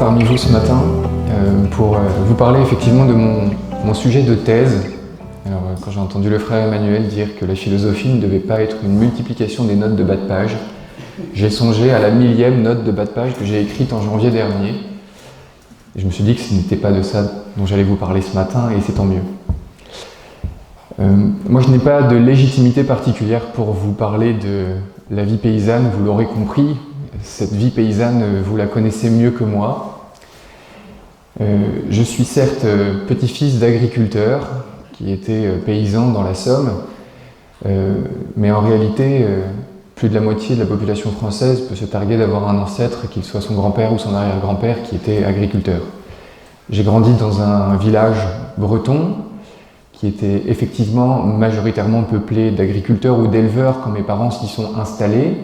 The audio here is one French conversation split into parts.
parmi vous ce matin pour vous parler effectivement de mon sujet de thèse. Alors, quand j'ai entendu le frère Emmanuel dire que la philosophie ne devait pas être une multiplication des notes de bas de page, j'ai songé à la 1000e note de bas de page que j'ai écrite en janvier dernier. Et je me suis dit que ce n'était pas de ça dont j'allais vous parler ce matin, et c'est tant mieux. Moi, je n'ai pas de légitimité particulière pour vous parler de la vie paysanne, vous l'aurez compris. Cette vie paysanne, vous la connaissez mieux que moi. Je suis certes petit-fils d'agriculteur qui était paysan dans la Somme, mais en réalité, plus de la moitié de la population française peut se targuer d'avoir un ancêtre, qu'il soit son grand-père ou son arrière-grand-père, qui était agriculteur. J'ai grandi dans un village breton qui était effectivement majoritairement peuplé d'agriculteurs ou d'éleveurs quand mes parents s'y sont installés,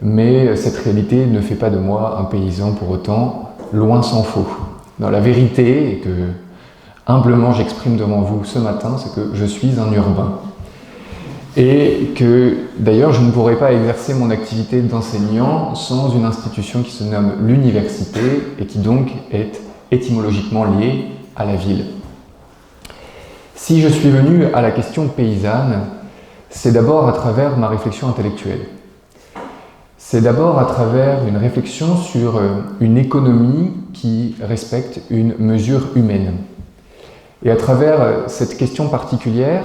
mais cette réalité ne fait pas de moi un paysan pour autant, loin s'en faut. Non, la vérité, et que humblement j'exprime devant vous ce matin, c'est que je suis un urbain. Et que d'ailleurs je ne pourrais pas exercer mon activité d'enseignant sans une institution qui se nomme l'université et qui donc est étymologiquement liée à la ville. Si je suis venu à la question paysanne, c'est d'abord à travers ma réflexion intellectuelle. C'est d'abord à travers une réflexion sur une économie qui respecte une mesure humaine. Et à travers cette question particulière,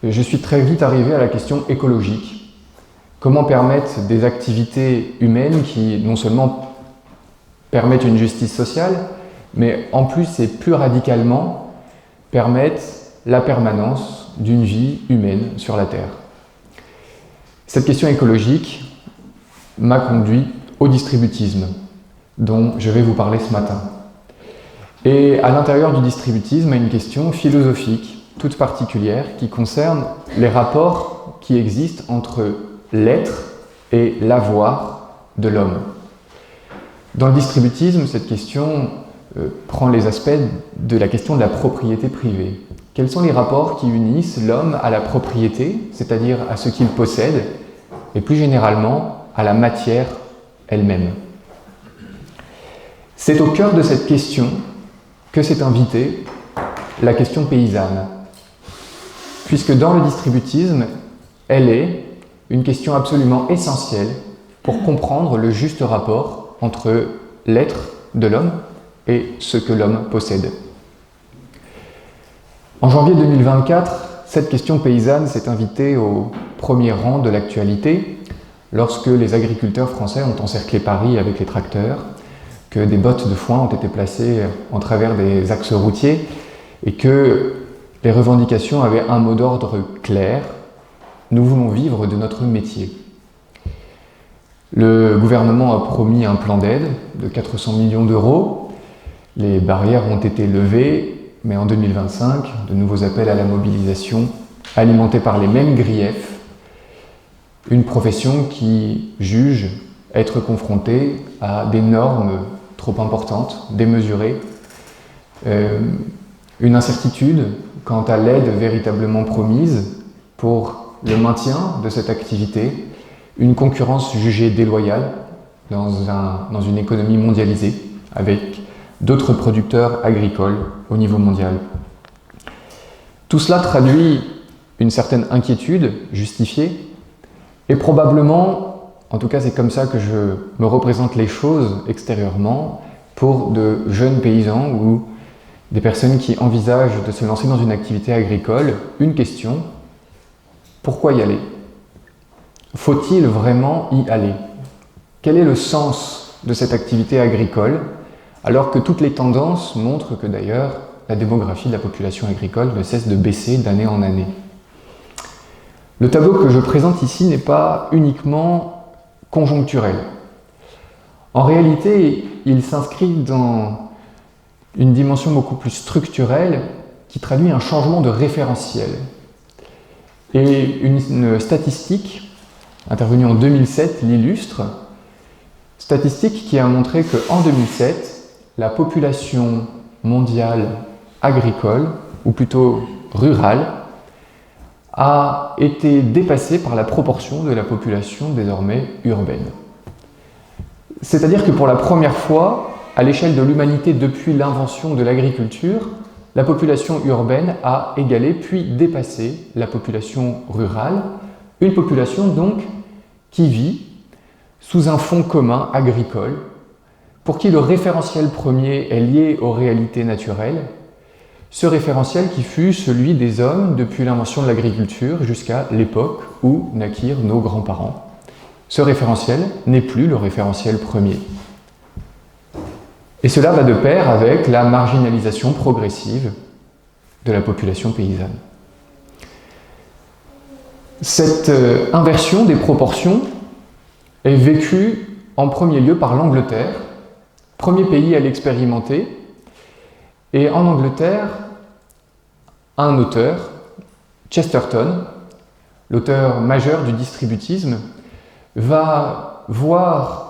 je suis très vite arrivé à la question écologique. Comment permettre des activités humaines qui non seulement permettent une justice sociale, mais en plus et plus radicalement permettent la permanence d'une vie humaine sur la Terre. Cette question écologique m'a conduit au distributisme, dont je vais vous parler ce matin. Et à l'intérieur du distributisme, une question philosophique, toute particulière, qui concerne les rapports qui existent entre l'être et l'avoir de l'homme. Dans le distributisme, cette question prend les aspects de la question de la propriété privée. Quels sont les rapports qui unissent l'homme à la propriété, c'est-à-dire à ce qu'il possède, et plus généralement à la matière elle-même? C'est au cœur de cette question que s'est invitée la question paysanne, puisque dans le distributisme, elle est une question absolument essentielle pour comprendre le juste rapport entre l'être de l'homme et ce que l'homme possède. En janvier 2024, cette question paysanne s'est invitée au premier rang de l'actualité lorsque les agriculteurs français ont encerclé Paris avec les tracteurs, que des bottes de foin ont été placées en travers des axes routiers et que les revendications avaient un mot d'ordre clair: nous voulons vivre de notre métier. Le gouvernement a promis un plan d'aide de 400 millions d'euros, les barrières ont été levées, mais en 2025, de nouveaux appels à la mobilisation alimentés par les mêmes griefs, une profession qui juge être confrontée à des normes trop importantes, démesurées, une incertitude quant à l'aide véritablement promise pour le maintien de cette activité, une concurrence jugée déloyale dans une économie mondialisée avec d'autres producteurs agricoles au niveau mondial. Tout cela traduit une certaine inquiétude justifiée et probablement, en tout cas c'est comme ça que je me représente les choses extérieurement, pour de jeunes paysans ou des personnes qui envisagent de se lancer dans une activité agricole, une question: pourquoi y aller? Faut-il vraiment y aller? Quel est le sens de cette activité agricole, alors que toutes les tendances montrent que d'ailleurs la démographie de la population agricole ne cesse de baisser d'année en année? Le tableau que je présente ici n'est pas uniquement conjoncturel. En réalité, il s'inscrit dans une dimension beaucoup plus structurelle qui traduit un changement de référentiel. Et une statistique intervenue en 2007 l'illustre, statistique qui a montré qu'en 2007, la population mondiale agricole, ou plutôt rurale, a été dépassée par la proportion de la population désormais urbaine. C'est-à-dire que pour la première fois, à l'échelle de l'humanité depuis l'invention de l'agriculture, la population urbaine a égalé puis dépassé la population rurale, une population donc qui vit sous un fond commun agricole, pour qui le référentiel premier est lié aux réalités naturelles, ce référentiel qui fut celui des hommes depuis l'invention de l'agriculture jusqu'à l'époque où naquirent nos grands-parents. Ce référentiel n'est plus le référentiel premier. Et cela va de pair avec la marginalisation progressive de la population paysanne. Cette inversion des proportions est vécue en premier lieu par l'Angleterre, premier pays à l'expérimenter. Et en Angleterre, un auteur, Chesterton, l'auteur majeur du distributisme, va voir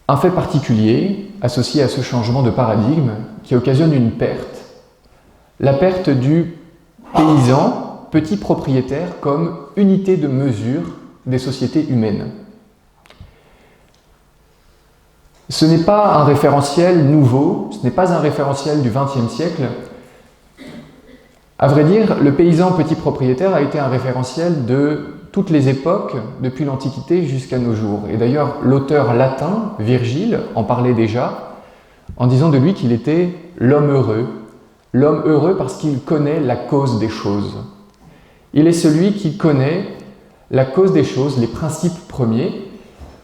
un fait particulier associé à ce changement de paradigme qui occasionne une perte. La perte du paysan, petit propriétaire, comme unité de mesure des sociétés humaines. Ce n'est pas un référentiel nouveau, ce n'est pas un référentiel du XXe siècle. À vrai dire, le paysan petit propriétaire a été un référentiel de toutes les époques, depuis l'Antiquité jusqu'à nos jours. Et d'ailleurs, l'auteur latin, Virgile, en parlait déjà, en disant de lui qu'il était l'homme heureux. L'homme heureux parce qu'il connaît la cause des choses. Il est celui qui connaît la cause des choses, les principes premiers.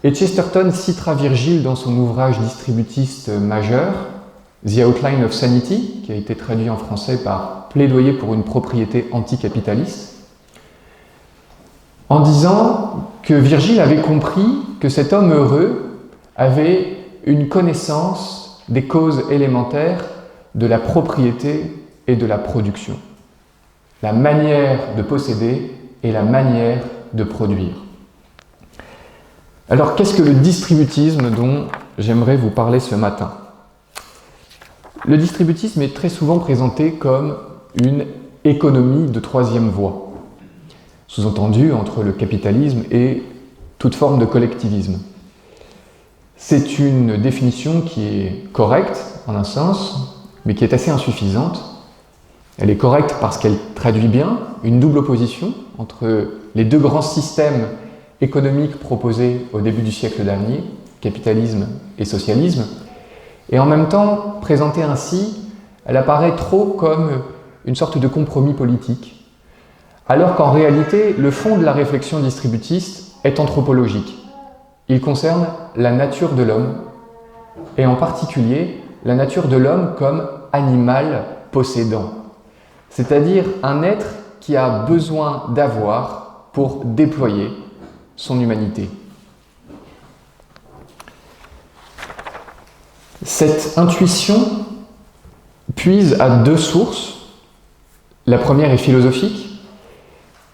Et Chesterton citera Virgile dans son ouvrage distributiste majeur, The Outline of Sanity, qui a été traduit en français par Plaidoyer pour une propriété anticapitaliste, en disant que Virgile avait compris que cet homme heureux avait une connaissance des causes élémentaires de la propriété et de la production, la manière de posséder et la manière de produire. Alors, qu'est-ce que le distributisme dont j'aimerais vous parler ce matin? Le distributisme est très souvent présenté comme une économie de troisième voie, sous-entendu entre le capitalisme et toute forme de collectivisme. C'est une définition qui est correcte, en un sens, mais qui est assez insuffisante. Elle est correcte parce qu'elle traduit bien une double opposition entre les deux grands systèmes économiques proposés au début du siècle dernier, capitalisme et socialisme, et en même temps, présentée ainsi, elle apparaît trop comme une sorte de compromis politique, alors qu'en réalité, le fond de la réflexion distributiste est anthropologique. Il concerne la nature de l'homme, et en particulier la nature de l'homme comme animal possédant, c'est-à-dire un être qui a besoin d'avoir pour déployer son humanité. Cette intuition puise à deux sources. La première est philosophique,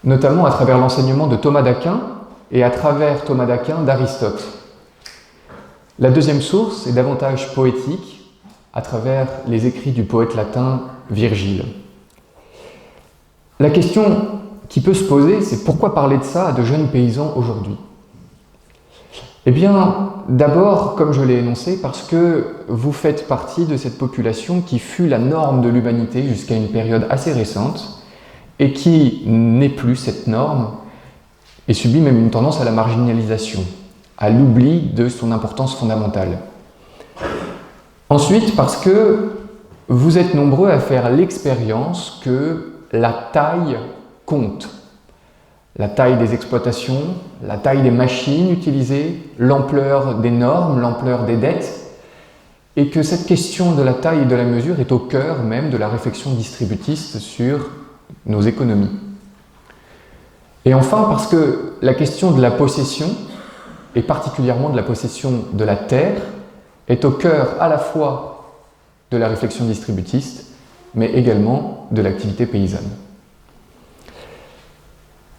notamment à travers l'enseignement de Thomas d'Aquin et à travers Thomas d'Aquin d'Aristote. La deuxième source est davantage poétique, à travers les écrits du poète latin Virgile. La question qui peut se poser, c'est pourquoi parler de ça à de jeunes paysans aujourd'hui? Eh bien, d'abord, comme je l'ai énoncé, parce que vous faites partie de cette population qui fut la norme de l'humanité jusqu'à une période assez récente et qui n'est plus cette norme et subit même une tendance à la marginalisation, à l'oubli de son importance fondamentale. Ensuite, parce que vous êtes nombreux à faire l'expérience que la taille compte. La taille des exploitations, la taille des machines utilisées, l'ampleur des normes, l'ampleur des dettes, et que cette question de la taille et de la mesure est au cœur même de la réflexion distributiste sur nos économies. Et enfin, parce que la question de la possession, et particulièrement de la possession de la terre, est au cœur à la fois de la réflexion distributiste, mais également de l'activité paysanne.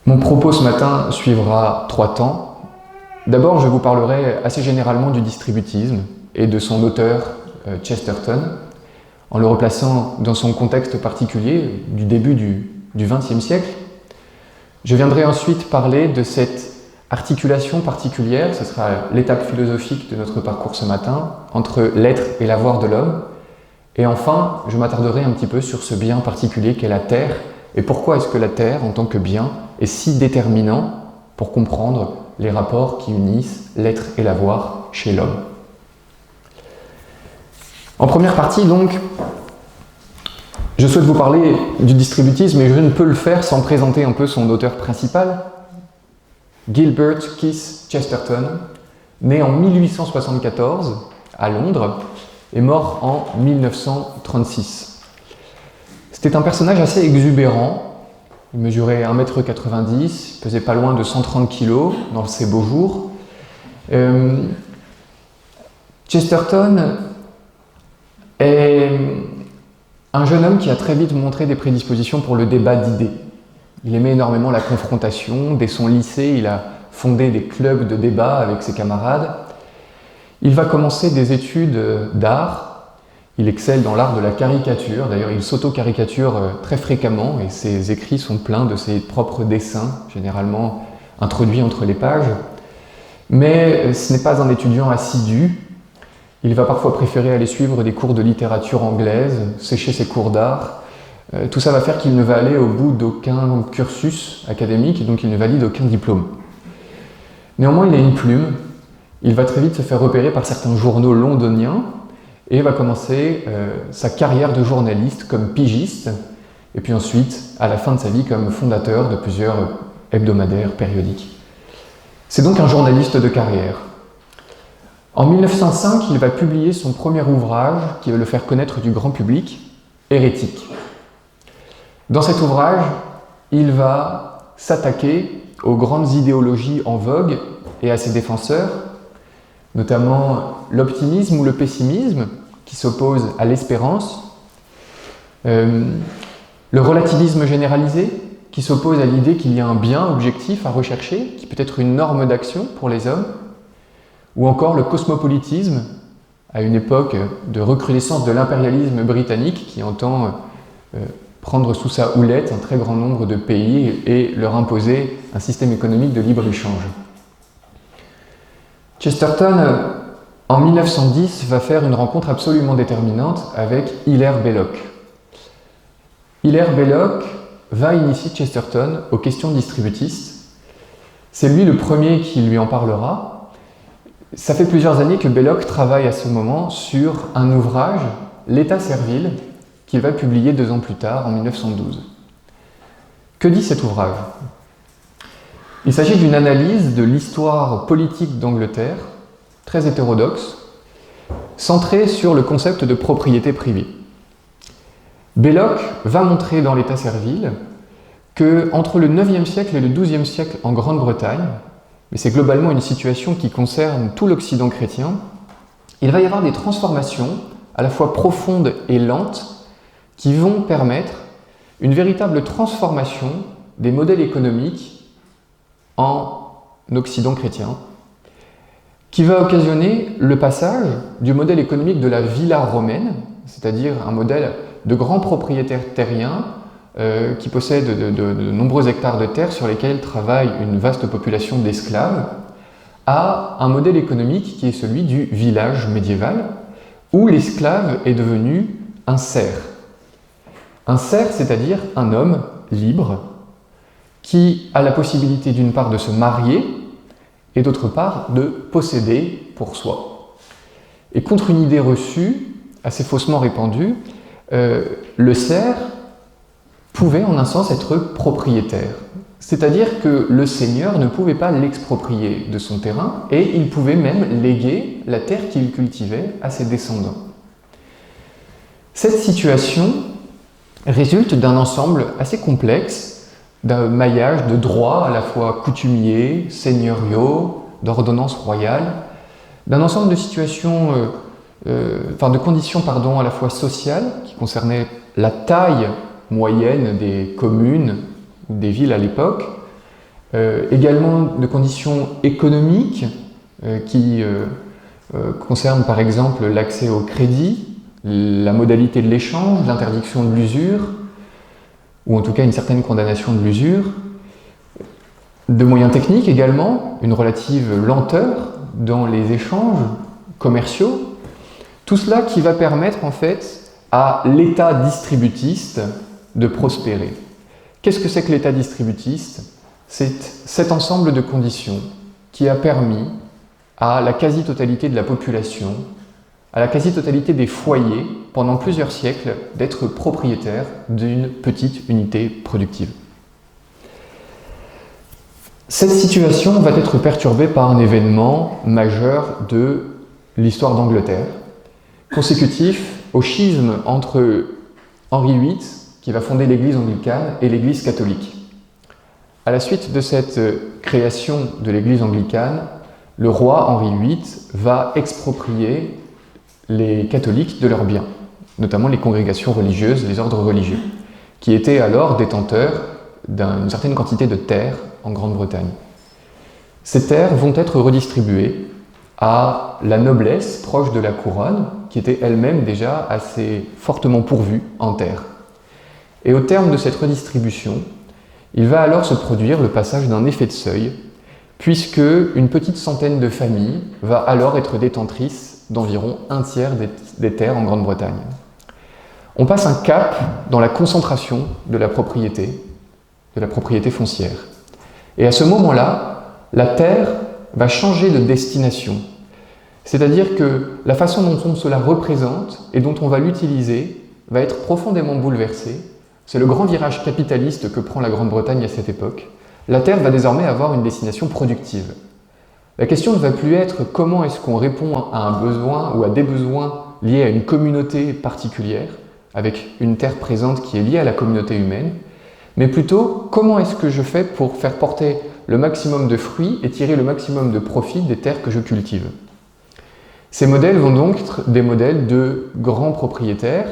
Mon propos ce matin suivra 3 temps. D'abord, je vous parlerai assez généralement du distributisme et de son auteur, Chesterton, en le replaçant dans son contexte particulier du début du XXe siècle. Je viendrai ensuite parler de cette Articulation particulière, ce sera l'étape philosophique de notre parcours ce matin, entre l'être et l'avoir de l'homme. Et enfin, je m'attarderai un petit peu sur ce bien particulier qu'est la Terre, et pourquoi est-ce que la Terre, en tant que bien, est si déterminant pour comprendre les rapports qui unissent l'être et l'avoir chez l'homme. En première partie, donc, je souhaite vous parler du distributisme, et je ne peux le faire sans présenter un peu son auteur principal, Gilbert Keith Chesterton, né en 1874 à Londres et mort en 1936. C'était un personnage assez exubérant. Il mesurait 1,90 m, pesait pas loin de 130 kg dans ses beaux jours. Chesterton est un jeune homme qui a très vite montré des prédispositions pour le débat d'idées. Il aimait énormément la confrontation. Dès son lycée, il a fondé des clubs de débat avec ses camarades. Il va commencer des études d'art. Il excelle dans l'art de la caricature. D'ailleurs, il s'auto-caricature très fréquemment et ses écrits sont pleins de ses propres dessins, généralement introduits entre les pages. Mais ce n'est pas un étudiant assidu. Il va parfois préférer aller suivre des cours de littérature anglaise, sécher ses cours d'art. Tout ça va faire qu'il ne va aller au bout d'aucun cursus académique et donc il ne valide aucun diplôme. Néanmoins, il a une plume. Il va très vite se faire repérer par certains journaux londoniens et va commencer sa carrière de journaliste comme pigiste et puis ensuite, à la fin de sa vie, comme fondateur de plusieurs hebdomadaires périodiques. C'est donc un journaliste de carrière. En 1905, il va publier son premier ouvrage qui va le faire connaître du grand public, Hérétique. Dans cet ouvrage, il va s'attaquer aux grandes idéologies en vogue et à ses défenseurs, notamment l'optimisme ou le pessimisme, qui s'oppose à l'espérance, le relativisme généralisé, qui s'oppose à l'idée qu'il y a un bien objectif à rechercher, qui peut être une norme d'action pour les hommes, ou encore le cosmopolitisme, à une époque de recrudescence de l'impérialisme britannique qui entend prendre sous sa houlette un très grand nombre de pays et leur imposer un système économique de libre-échange. Chesterton, en 1910, va faire une rencontre absolument déterminante avec Hilaire Belloc. Hilaire Belloc va initier Chesterton aux questions distributistes. C'est lui le premier qui lui en parlera. Ça fait plusieurs années que Belloc travaille à ce moment sur un ouvrage, L'État servile, qu'il va publier 2 ans plus tard, en 1912. Que dit cet ouvrage ? Il s'agit d'une analyse de l'histoire politique d'Angleterre, très hétérodoxe, centrée sur le concept de propriété privée. Belloc va montrer dans l'État servile que entre le 9e siècle et le 12e siècle en Grande-Bretagne, mais c'est globalement une situation qui concerne tout l'Occident chrétien, il va y avoir des transformations à la fois profondes et lentes qui vont permettre une véritable transformation des modèles économiques en Occident chrétien, qui va occasionner le passage du modèle économique de la villa romaine, c'est-à-dire un modèle de grands propriétaires terriens qui possèdent de nombreux hectares de terre sur lesquels travaille une vaste population d'esclaves, à un modèle économique qui est celui du village médiéval, où l'esclave est devenu un serf. Un serf, c'est-à-dire un homme libre, qui a la possibilité d'une part de se marier et d'autre part de posséder pour soi. Et contre une idée reçue, assez faussement répandue, le serf pouvait en un sens être propriétaire. C'est-à-dire que le seigneur ne pouvait pas l'exproprier de son terrain et il pouvait même léguer la terre qu'il cultivait à ses descendants. Cette situation résulte d'un ensemble assez complexe, d'un maillage de droits à la fois coutumiers, seigneuriaux, d'ordonnances royales, d'un ensemble de situations, de conditions à la fois sociales, qui concernaient la taille moyenne des communes ou des villes à l'époque, également de conditions économiques qui concernent par exemple l'accès au crédit, la modalité de l'échange, l'interdiction de l'usure, ou en tout cas une certaine condamnation de l'usure, De moyens techniques également, une relative lenteur dans les échanges commerciaux. Tout cela qui va permettre en fait à l'État distributiste de prospérer. Qu'est-ce que c'est que l'État distributiste? C'est cet ensemble de conditions qui a permis à la quasi-totalité de la population, à la quasi-totalité des foyers, pendant plusieurs siècles, d'être propriétaires d'une petite unité productive. Cette situation va être perturbée par un événement majeur de l'histoire d'Angleterre, consécutif au schisme entre Henri VIII, qui va fonder l'Église anglicane, et l'Église catholique. À la suite de cette création de l'Église anglicane, le roi Henri VIII va exproprier les catholiques de leurs biens, notamment les congrégations religieuses, les ordres religieux, qui étaient alors détenteurs d'une certaine quantité de terres en Grande-Bretagne. Ces terres vont être redistribuées à la noblesse proche de la couronne, qui était elle-même déjà assez fortement pourvue en terres. Et au terme de cette redistribution, il va alors se produire le passage d'un effet de seuil, puisque une petite centaine de familles va alors être détentrice d'environ un tiers des terres en Grande-Bretagne. On passe un cap dans la concentration de la propriété foncière. Et à ce moment-là, la terre va changer de destination. C'est-à-dire que la façon dont on se la représente et dont on va l'utiliser va être profondément bouleversée. C'est le grand virage capitaliste que prend la Grande-Bretagne à cette époque. La terre va désormais avoir une destination productive. La question ne va plus être comment est-ce qu'on répond à un besoin ou à des besoins liés à une communauté particulière, avec une terre présente qui est liée à la communauté humaine, mais plutôt comment est-ce que je fais pour faire porter le maximum de fruits et tirer le maximum de profit des terres que je cultive. Ces modèles vont donc être des modèles de grands propriétaires,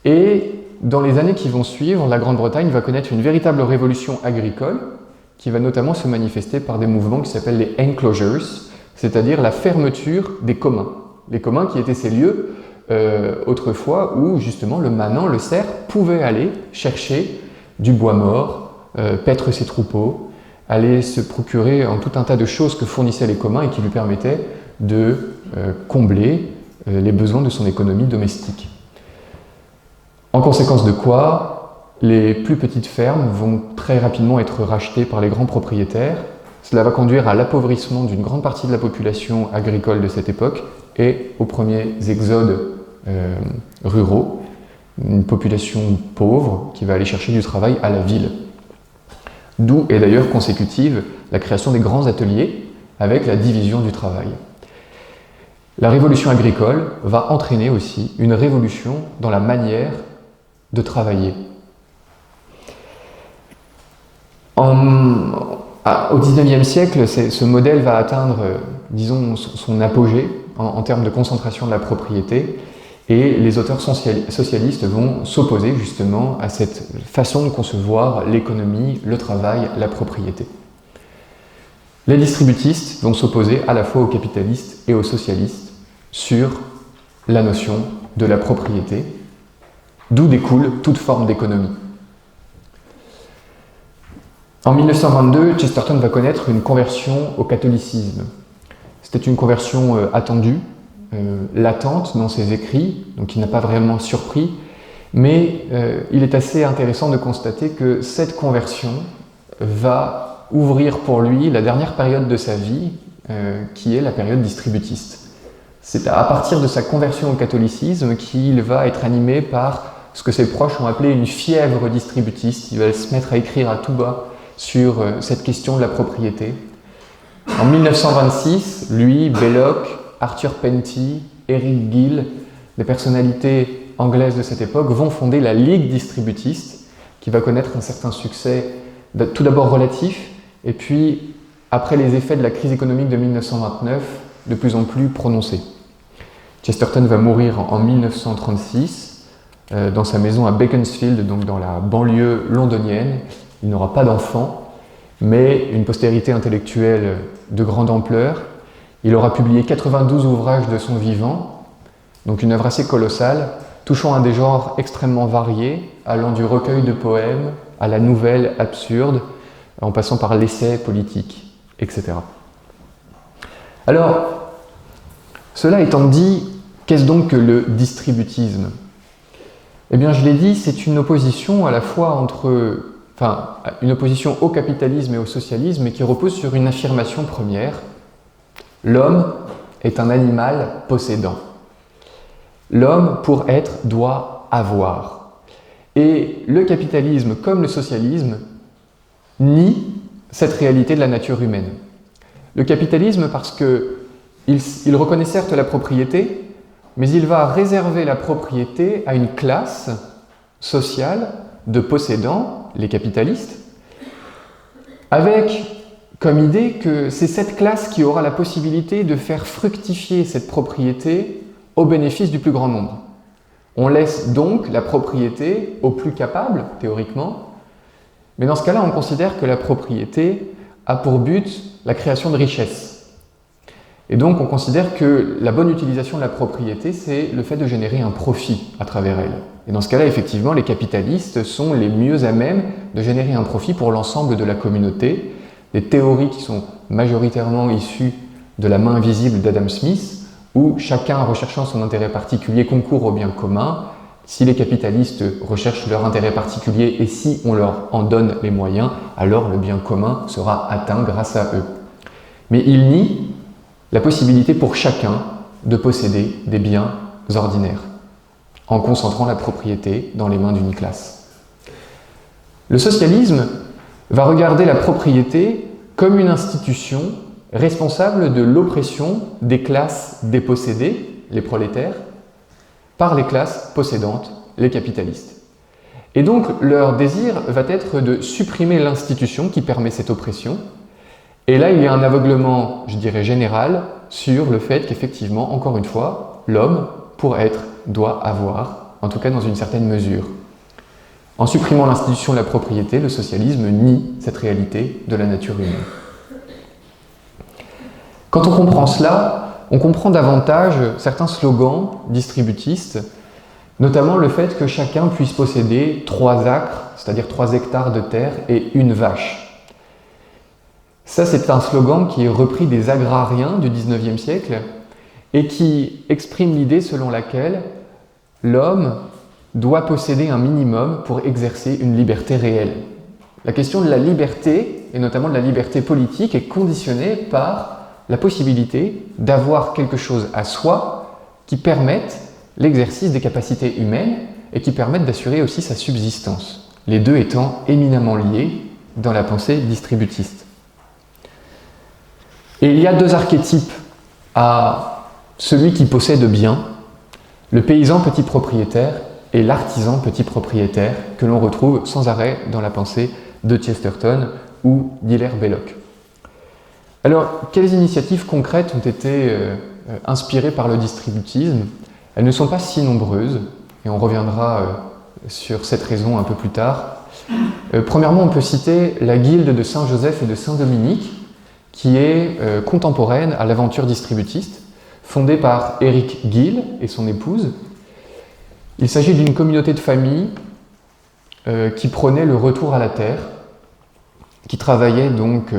et dans les années qui vont suivre, la Grande-Bretagne va connaître une véritable révolution agricole qui va notamment se manifester par des mouvements qui s'appellent les enclosures, c'est-à-dire la fermeture des communs. Les communs qui étaient ces lieux autrefois où justement le manant, le cerf, pouvait aller chercher du bois mort, paître ses troupeaux, aller se procurer en tout un tas de choses que fournissaient les communs et qui lui permettaient de combler les besoins de son économie domestique. En conséquence de quoi, les plus petites fermes vont très rapidement être rachetées par les grands propriétaires. Cela va conduire à l'appauvrissement d'une grande partie de la population agricole de cette époque et aux premiers exodes ruraux, une population pauvre qui va aller chercher du travail à la ville. D'où est d'ailleurs consécutive la création des grands ateliers avec la division du travail. La révolution agricole va entraîner aussi une révolution dans la manière de travailler. Au XIXe siècle, ce modèle va atteindre, disons, son apogée en termes de concentration de la propriété, et les auteurs socialistes vont s'opposer justement à cette façon de concevoir l'économie, le travail, la propriété. Les distributistes vont s'opposer à la fois aux capitalistes et aux socialistes sur la notion de la propriété, d'où découle toute forme d'économie. En 1922, Chesterton va connaître une conversion au catholicisme. C'était une conversion attendue, latente dans ses écrits, donc il n'a pas vraiment surpris, mais il est assez intéressant de constater que cette conversion va ouvrir pour lui la dernière période de sa vie, qui est la période distributiste. C'est à partir de sa conversion au catholicisme qu'il va être animé par ce que ses proches ont appelé une fièvre distributiste. Il va se mettre à écrire à tout bas sur cette question de la propriété. En 1926, lui, Belloc, Arthur Penty, Eric Gill, des personnalités anglaises de cette époque, vont fonder la Ligue distributiste, qui va connaître un certain succès, tout d'abord relatif, et puis, après les effets de la crise économique de 1929, de plus en plus prononcés. Chesterton va mourir en 1936, dans sa maison à Beaconsfield, donc dans la banlieue londonienne. Il n'aura pas d'enfant, mais une postérité intellectuelle de grande ampleur. Il aura publié 92 ouvrages de son vivant, donc une œuvre assez colossale, touchant à des genres extrêmement variés, allant du recueil de poèmes à la nouvelle absurde, en passant par l'essai politique, etc. Alors, cela étant dit, qu'est-ce donc que le distributisme? Eh bien, je l'ai dit, c'est une opposition à la fois une opposition au capitalisme et au socialisme, mais qui repose sur une affirmation première. L'homme est un animal possédant. L'homme, pour être, doit avoir. Et le capitalisme, comme le socialisme, nie cette réalité de la nature humaine. Le capitalisme, parce qu'il reconnaît certes la propriété, mais il va réserver la propriété à une classe sociale de possédants, les capitalistes, avec comme idée que c'est cette classe qui aura la possibilité de faire fructifier cette propriété au bénéfice du plus grand nombre. On laisse donc la propriété aux plus capables, théoriquement, mais dans ce cas-là, on considère que la propriété a pour but la création de richesses. Et donc, on considère que la bonne utilisation de la propriété, c'est le fait de générer un profit à travers elle. Et dans ce cas-là, effectivement, les capitalistes sont les mieux à même de générer un profit pour l'ensemble de la communauté. Des théories qui sont majoritairement issues de la main invisible d'Adam Smith, où chacun, recherchant son intérêt particulier, concourt au bien commun. Si les capitalistes recherchent leur intérêt particulier et si on leur en donne les moyens, alors le bien commun sera atteint grâce à eux. Mais il nie la possibilité pour chacun de posséder des biens ordinaires, en concentrant la propriété dans les mains d'une classe. Le socialisme va regarder la propriété comme une institution responsable de l'oppression des classes dépossédées, les prolétaires, par les classes possédantes, les capitalistes. Et donc leur désir va être de supprimer l'institution qui permet cette oppression. Et là, il y a un aveuglement, je dirais, général sur le fait qu'effectivement, encore une fois, l'homme, pour être, doit avoir, en tout cas dans une certaine mesure. En supprimant l'institution de la propriété, le socialisme nie cette réalité de la nature humaine. Quand on comprend cela, on comprend davantage certains slogans distributistes, notamment le fait que chacun puisse posséder 3 acres, c'est-à-dire 3 hectares de terre et une vache. Ça, c'est un slogan qui est repris des agrariens du XIXe siècle et qui exprime l'idée selon laquelle l'homme doit posséder un minimum pour exercer une liberté réelle. La question de la liberté, et notamment de la liberté politique, est conditionnée par la possibilité d'avoir quelque chose à soi qui permette l'exercice des capacités humaines et qui permette d'assurer aussi sa subsistance, les deux étant éminemment liés dans la pensée distributiste. Et il y a 2 archétypes à celui qui possède bien, le paysan petit propriétaire et l'artisan petit propriétaire, que l'on retrouve sans arrêt dans la pensée de Chesterton ou d'Hilaire Belloc. Alors, quelles initiatives concrètes ont été inspirées par le distributisme? Elles ne sont pas si nombreuses, et on reviendra sur cette raison un peu plus tard. Premièrement, on peut citer la guilde de Saint-Joseph et de Saint-Dominique, qui est contemporaine à l'aventure distributiste, fondée par Éric Gill et son épouse. Il s'agit d'une communauté de famille qui prônait le retour à la terre, qui travaillait donc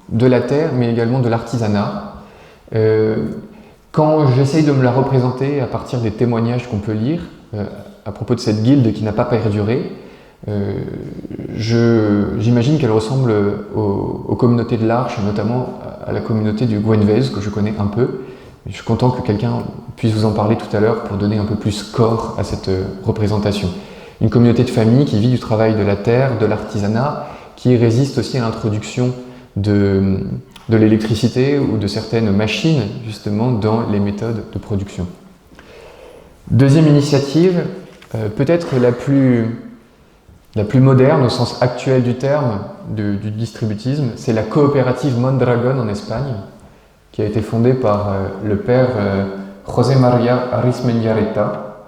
de la terre, mais également de l'artisanat. Quand j'essaye de me la représenter à partir des témoignages qu'on peut lire à propos de cette guilde qui n'a pas perduré, j'imagine qu'elle ressemble aux communautés de l'Arche, notamment à la communauté du Gwenvez, que je connais un peu. Je suis content que quelqu'un puisse vous en parler tout à l'heure pour donner un peu plus corps à cette représentation. Une communauté de famille qui vit du travail de la terre, de l'artisanat, qui résiste aussi à l'introduction de l'électricité ou de certaines machines, justement, dans les méthodes de production. Deuxième initiative, peut-être la plus moderne au sens actuel du terme du distributisme, c'est la coopérative Mondragon en Espagne, qui a été fondée par le père José María Arizmendiarreta,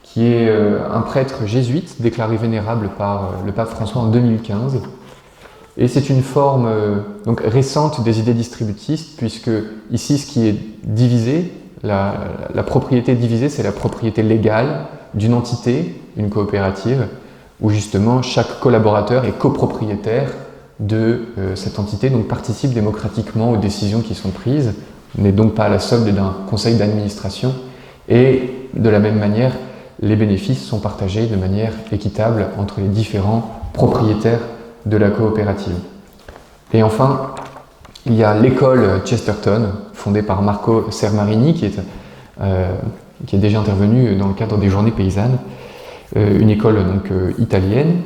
qui est un prêtre jésuite déclaré vénérable par le pape François en 2015. Et c'est une forme donc récente des idées distributistes, puisque ici ce qui est divisé, la propriété divisée, c'est la propriété légale d'une entité, une coopérative, où justement chaque collaborateur est copropriétaire de cette entité, donc participe démocratiquement aux décisions qui sont prises, n'est donc pas à la solde d'un conseil d'administration, et de la même manière, les bénéfices sont partagés de manière équitable entre les différents propriétaires de la coopérative. Et enfin, il y a l'école Chesterton, fondée par Marco Sermarini, qui est déjà intervenu dans le cadre des Journées paysannes, une école donc italienne,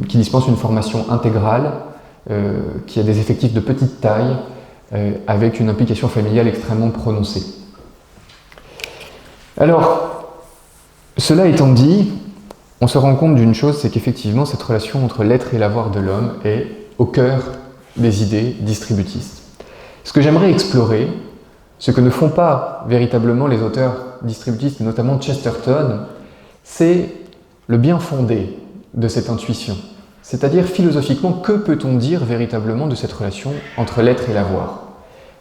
qui dispense une formation intégrale, qui a des effectifs de petite taille, avec une implication familiale extrêmement prononcée. Alors, cela étant dit, on se rend compte d'une chose, c'est qu'effectivement cette relation entre l'être et l'avoir de l'homme est au cœur des idées distributistes. Ce que j'aimerais explorer, ce que ne font pas véritablement les auteurs distributistes, et notamment Chesterton, c'est le bien fondé de cette intuition. C'est-à-dire, philosophiquement, que peut-on dire véritablement de cette relation entre l'être et l'avoir?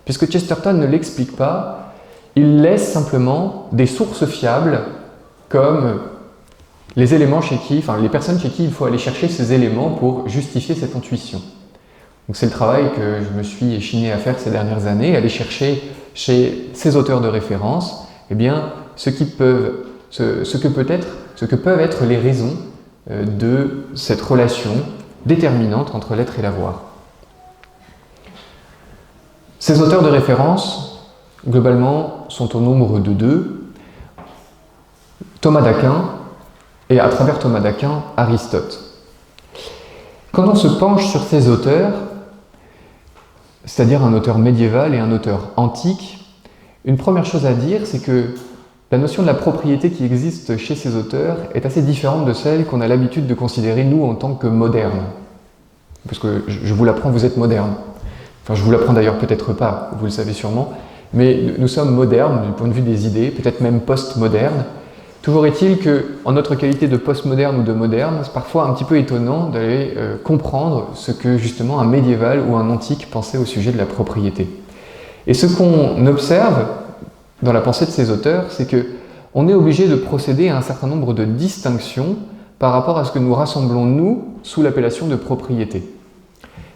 Puisque Chesterton ne l'explique pas, il laisse simplement des sources fiables comme les éléments les personnes chez qui il faut aller chercher ces éléments pour justifier cette intuition. Donc c'est le travail que je me suis échiné à faire ces dernières années, aller chercher chez ces auteurs de référence, eh bien, ce que peuvent être les raisons de cette relation déterminante entre l'être et l'avoir. Ces auteurs de référence, globalement, sont au nombre de deux. Thomas d'Aquin, et à travers Thomas d'Aquin, Aristote. Quand on se penche sur ces auteurs, c'est-à-dire un auteur médiéval et un auteur antique, une première chose à dire, c'est que la notion de la propriété qui existe chez ces auteurs est assez différente de celle qu'on a l'habitude de considérer, nous, en tant que modernes. Parce que je vous l'apprends, vous êtes moderne. Enfin, je vous l'apprends d'ailleurs peut-être pas, vous le savez sûrement, mais nous sommes modernes du point de vue des idées, peut-être même post-modernes. Toujours est-il qu'en notre qualité de post-moderne ou de moderne, c'est parfois un petit peu étonnant d'aller comprendre ce que justement un médiéval ou un antique pensait au sujet de la propriété. Et ce qu'on observe dans la pensée de ces auteurs, c'est qu'on est obligé de procéder à un certain nombre de distinctions par rapport à ce que nous rassemblons, nous, sous l'appellation de propriété.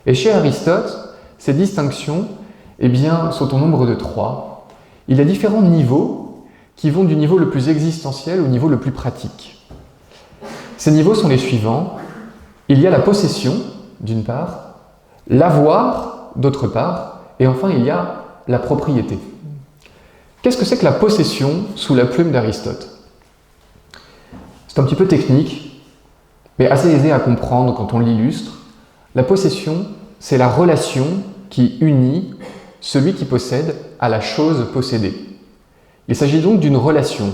Et chez Aristote, ces distinctions sont au nombre de 3. Il y a différents niveaux qui vont du niveau le plus existentiel au niveau le plus pratique. Ces niveaux sont les suivants. Il y a la possession, d'une part, l'avoir, d'autre part, et enfin il y a la propriété. Qu'est-ce que c'est que la possession sous la plume d'Aristote? C'est un petit peu technique, mais assez aisé à comprendre quand on l'illustre. La possession, c'est la relation qui unit celui qui possède à la chose possédée. Il s'agit donc d'une relation,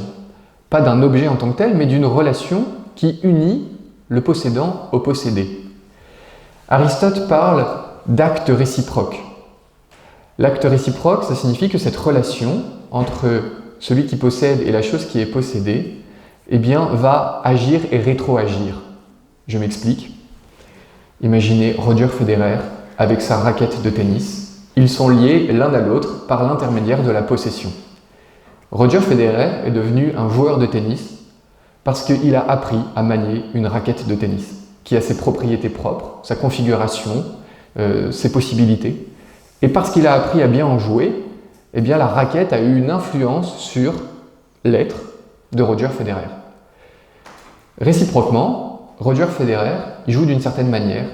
pas d'un objet en tant que tel, mais d'une relation qui unit le possédant au possédé. Aristote parle d'acte réciproque. L'acte réciproque, ça signifie que cette relation entre celui qui possède et la chose qui est possédée, va agir et rétroagir. Je m'explique. Imaginez Roger Federer avec sa raquette de tennis. Ils sont liés l'un à l'autre par l'intermédiaire de la possession. Roger Federer est devenu un joueur de tennis parce qu'il a appris à manier une raquette de tennis qui a ses propriétés propres, sa configuration, ses possibilités. Et parce qu'il a appris à bien en jouer, la raquette a eu une influence sur l'être de Roger Federer. Réciproquement, Roger Federer, il joue d'une certaine manière,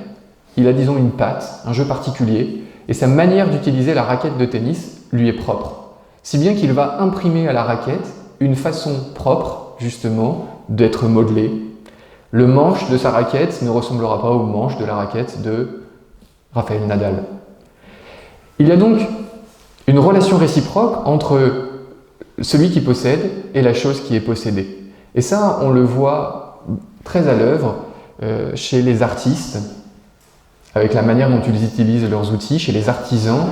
il a disons une patte, un jeu particulier, et sa manière d'utiliser la raquette de tennis lui est propre. Si bien qu'il va imprimer à la raquette une façon propre, justement, d'être modelée. Le manche de sa raquette ne ressemblera pas au manche de la raquette de Rafael Nadal. Il y a donc une relation réciproque entre celui qui possède et la chose qui est possédée. Et ça, on le voit très à l'œuvre chez les artistes, avec la manière dont ils utilisent leurs outils, chez les artisans.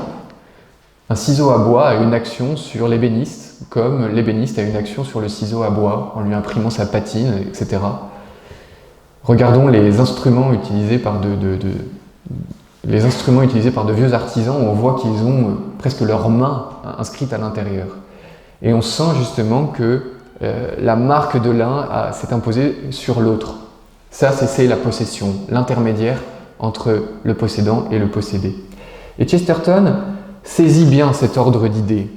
Un ciseau à bois a une action sur l'ébéniste, comme l'ébéniste a une action sur le ciseau à bois, en lui imprimant sa patine, etc. Regardons les instruments utilisés par de vieux artisans, où on voit qu'ils ont presque leurs mains inscrites à l'intérieur. Et on sent justement que la marque de l'un s'est imposée sur l'autre. Ça, c'est la possession, l'intermédiaire entre le possédant et le possédé. Et Chesterton saisit bien cet ordre d'idées.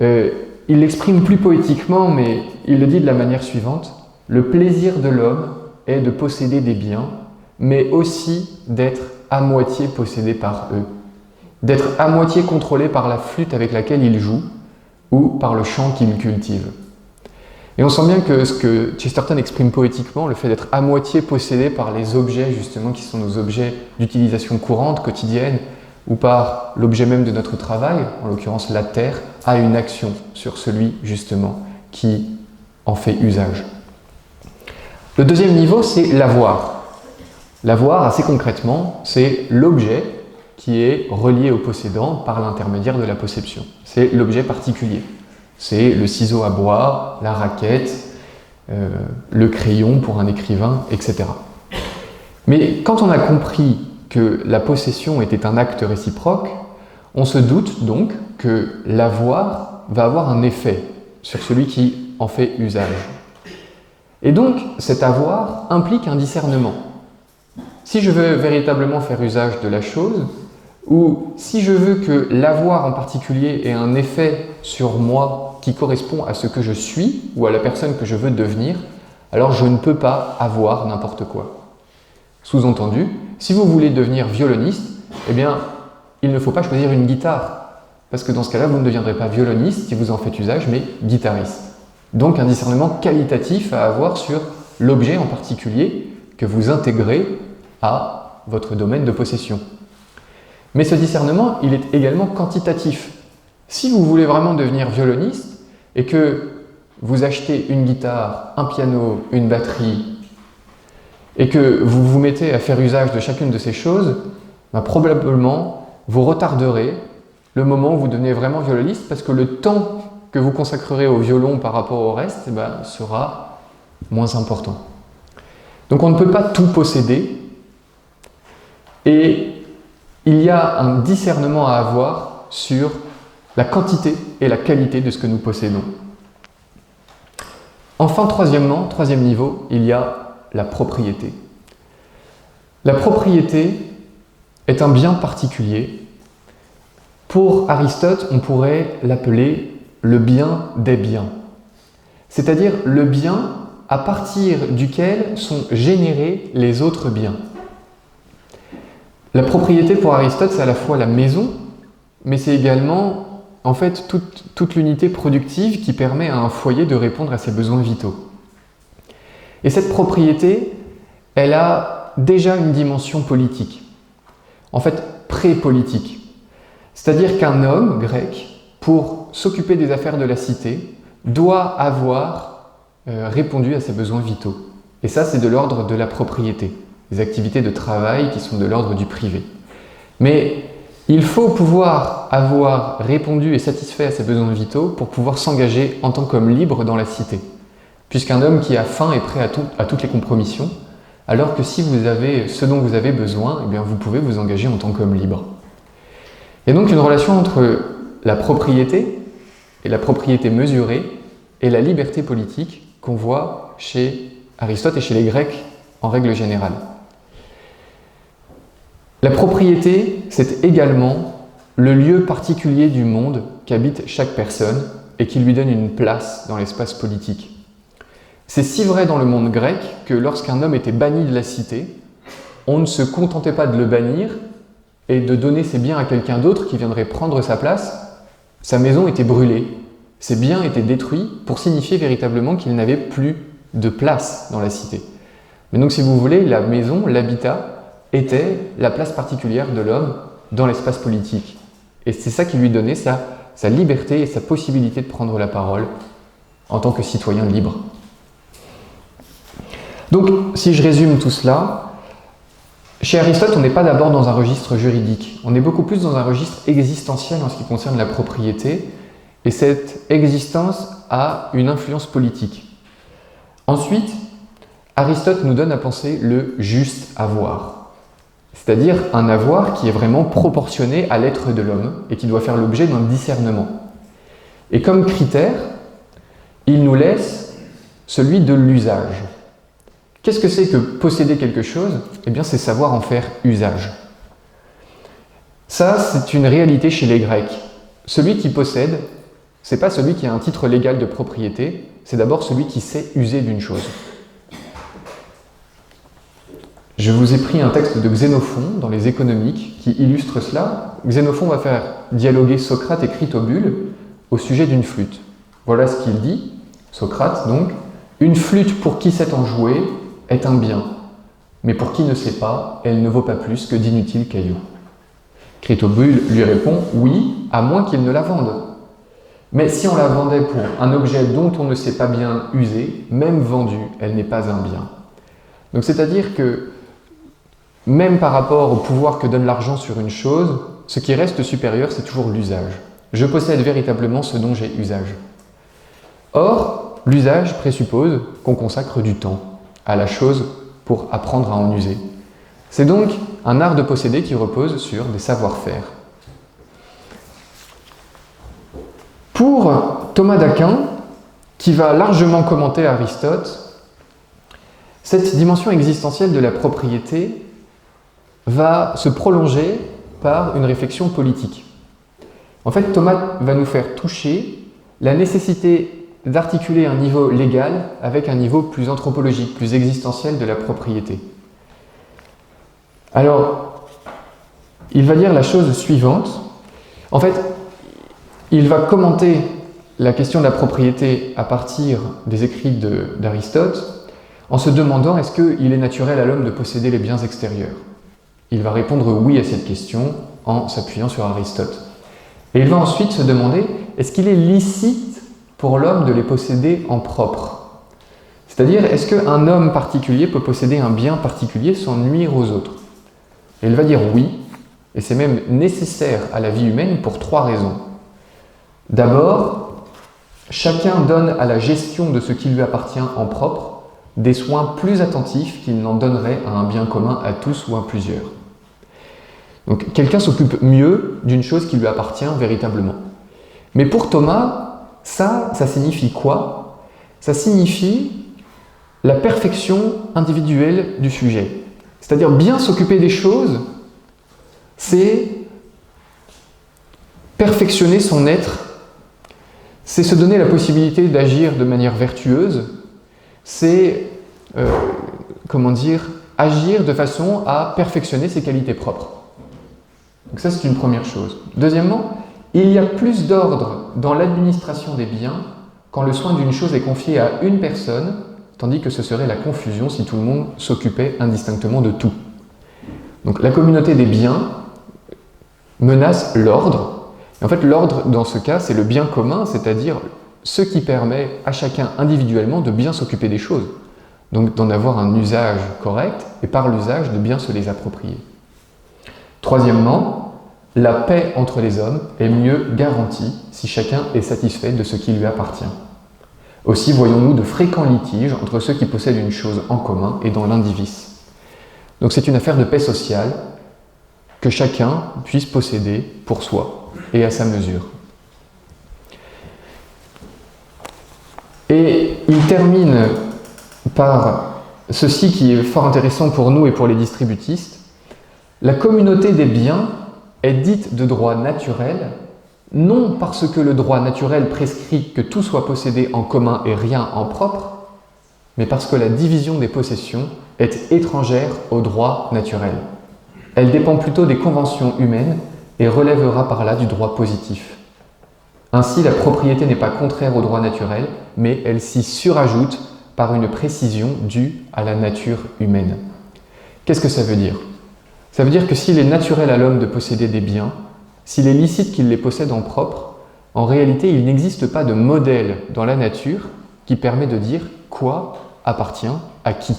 Il l'exprime plus poétiquement, mais il le dit de la manière suivante. Le plaisir de l'homme est de posséder des biens, mais aussi d'être à moitié possédé par eux, d'être à moitié contrôlé par la flûte avec laquelle il joue ou par le chant qu'il cultive. Et on sent bien que ce que Chesterton exprime poétiquement, le fait d'être à moitié possédé par les objets justement qui sont nos objets d'utilisation courante, quotidienne, ou par l'objet même de notre travail, en l'occurrence la terre, a une action sur celui justement qui en fait usage. Le deuxième niveau, c'est l'avoir. L'avoir, assez concrètement, c'est l'objet qui est relié au possédant par l'intermédiaire de la possession. C'est l'objet particulier. C'est le ciseau à bois, la raquette, le crayon pour un écrivain, etc. Mais quand on a compris que la possession était un acte réciproque, on se doute donc que l'avoir va avoir un effet sur celui qui en fait usage. Et donc, cet avoir implique un discernement. Si je veux véritablement faire usage de la chose, ou si je veux que l'avoir en particulier ait un effet sur moi qui correspond à ce que je suis ou à la personne que je veux devenir, alors je ne peux pas avoir n'importe quoi. Sous-entendu, si vous voulez devenir violoniste, eh bien, il ne faut pas choisir une guitare, parce que dans ce cas-là, vous ne deviendrez pas violoniste si vous en faites usage, mais guitariste. Donc un discernement qualitatif à avoir sur l'objet en particulier que vous intégrez à votre domaine de possession. Mais ce discernement, il est également quantitatif. Si vous voulez vraiment devenir violoniste et que vous achetez une guitare, un piano, une batterie, et que vous vous mettez à faire usage de chacune de ces choses, probablement vous retarderez le moment où vous devenez vraiment violoniste parce que le temps que vous consacrerez au violon par rapport au reste sera moins important. Donc on ne peut pas tout posséder et il y a un discernement à avoir sur la quantité et la qualité de ce que nous possédons. Enfin, troisième niveau, il y a la propriété. La propriété est un bien particulier. Pour Aristote, on pourrait l'appeler le bien des biens, c'est-à-dire le bien à partir duquel sont générés les autres biens. La propriété pour Aristote, c'est à la fois la maison, mais c'est également en fait toute l'unité productive qui permet à un foyer de répondre à ses besoins vitaux. Et cette propriété, elle a déjà une dimension politique, en fait pré-politique. C'est-à-dire qu'un homme grec, pour s'occuper des affaires de la cité, doit avoir répondu à ses besoins vitaux. Et ça, c'est de l'ordre de la propriété, des activités de travail qui sont de l'ordre du privé. Mais il faut pouvoir avoir répondu et satisfait à ses besoins vitaux pour pouvoir s'engager en tant qu'homme libre dans la cité. Puisqu'un homme qui a faim est prêt à toutes les compromissions, alors que si vous avez ce dont vous avez besoin, eh bien vous pouvez vous engager en tant qu'homme libre. Il y a donc une relation entre la propriété et la propriété mesurée et la liberté politique qu'on voit chez Aristote et chez les Grecs en règle générale. La propriété, c'est également le lieu particulier du monde qu'habite chaque personne et qui lui donne une place dans l'espace politique. C'est si vrai dans le monde grec que lorsqu'un homme était banni de la cité, on ne se contentait pas de le bannir et de donner ses biens à quelqu'un d'autre qui viendrait prendre sa place. Sa maison était brûlée, ses biens étaient détruits pour signifier véritablement qu'il n'avait plus de place dans la cité. Mais donc si vous voulez, la maison, l'habitat, était la place particulière de l'homme dans l'espace politique. Et c'est ça qui lui donnait sa liberté et sa possibilité de prendre la parole en tant que citoyen libre. Donc, si je résume tout cela, chez Aristote, on n'est pas d'abord dans un registre juridique, on est beaucoup plus dans un registre existentiel en ce qui concerne la propriété, et cette existence a une influence politique. Ensuite, Aristote nous donne à penser le juste avoir, c'est-à-dire un avoir qui est vraiment proportionné à l'être de l'homme et qui doit faire l'objet d'un discernement. Et comme critère, il nous laisse celui de l'usage. Qu'est-ce que c'est que posséder quelque chose? Eh bien, c'est savoir en faire usage. Ça, c'est une réalité chez les Grecs. Celui qui possède, c'est pas celui qui a un titre légal de propriété, c'est d'abord celui qui sait user d'une chose. Je vous ai pris un texte de Xénophon dans les Économiques qui illustre cela. Xénophon va faire dialoguer Socrate et Critobule au sujet d'une flûte. Voilà ce qu'il dit, Socrate donc. Une flûte pour qui sait en jouer est un bien, mais pour qui ne sait pas, elle ne vaut pas plus que d'inutiles cailloux. Critobule lui répond « Oui, à moins qu'il ne la vende. Mais si on la vendait pour un objet dont on ne sait pas bien user, même vendue, elle n'est pas un bien. » Donc c'est-à-dire que même par rapport au pouvoir que donne l'argent sur une chose, ce qui reste supérieur, c'est toujours l'usage. Je possède véritablement ce dont j'ai usage. Or, l'usage présuppose qu'on consacre du temps à la chose pour apprendre à en user. C'est donc un art de posséder qui repose sur des savoir-faire. Pour Thomas d'Aquin, qui va largement commenter Aristote, cette dimension existentielle de la propriété va se prolonger par une réflexion politique. En fait, Thomas va nous faire toucher la nécessité d'articuler un niveau légal avec un niveau plus anthropologique, plus existentiel de la propriété. Alors, il va dire la chose suivante. En fait, il va commenter la question de la propriété à partir des écrits d'Aristote en se demandant est-ce qu'il est naturel à l'homme de posséder les biens extérieurs. Il va répondre oui à cette question en s'appuyant sur Aristote. Et il va ensuite se demander est-ce qu'il est licite pour l'homme de les posséder en propre? C'est-à-dire, est-ce qu'un homme particulier peut posséder un bien particulier sans nuire aux autres? Et il va dire oui, et c'est même nécessaire à la vie humaine pour 3 raisons. D'abord, chacun donne à la gestion de ce qui lui appartient en propre des soins plus attentifs qu'il n'en donnerait à un bien commun à tous ou à plusieurs. Donc quelqu'un s'occupe mieux d'une chose qui lui appartient véritablement. Mais pour Thomas, ça signifie quoi? Ça signifie la perfection individuelle du sujet. C'est-à-dire bien s'occuper des choses, c'est perfectionner son être, c'est se donner la possibilité d'agir de manière vertueuse, c'est, agir de façon à perfectionner ses qualités propres. Donc ça, c'est une première chose. Deuxièmement, il y a plus d'ordre dans l'administration des biens quand le soin d'une chose est confié à une personne, tandis que ce serait la confusion si tout le monde s'occupait indistinctement de tout. Donc la communauté des biens menace l'ordre. Et en fait, l'ordre, dans ce cas, c'est le bien commun, c'est-à-dire ce qui permet à chacun individuellement de bien s'occuper des choses. Donc d'en avoir un usage correct, et par l'usage, de bien se les approprier. Troisièmement, la paix entre les hommes est mieux garantie si chacun est satisfait de ce qui lui appartient. Aussi voyons-nous de fréquents litiges entre ceux qui possèdent une chose en commun et dans l'indivice. Donc c'est une affaire de paix sociale que chacun puisse posséder pour soi et à sa mesure. Et il termine par ceci qui est fort intéressant pour nous et pour les distributistes. La communauté des biens est dite de droit naturel, non parce que le droit naturel prescrit que tout soit possédé en commun et rien en propre, mais parce que la division des possessions est étrangère au droit naturel. Elle dépend plutôt des conventions humaines et relèvera par là du droit positif. Ainsi, la propriété n'est pas contraire au droit naturel, mais elle s'y surajoute par une précision due à la nature humaine. Qu'est-ce que ça veut dire? Ça veut dire que s'il est naturel à l'homme de posséder des biens, s'il est licite qu'il les possède en propre, en réalité, il n'existe pas de modèle dans la nature qui permet de dire quoi appartient à qui.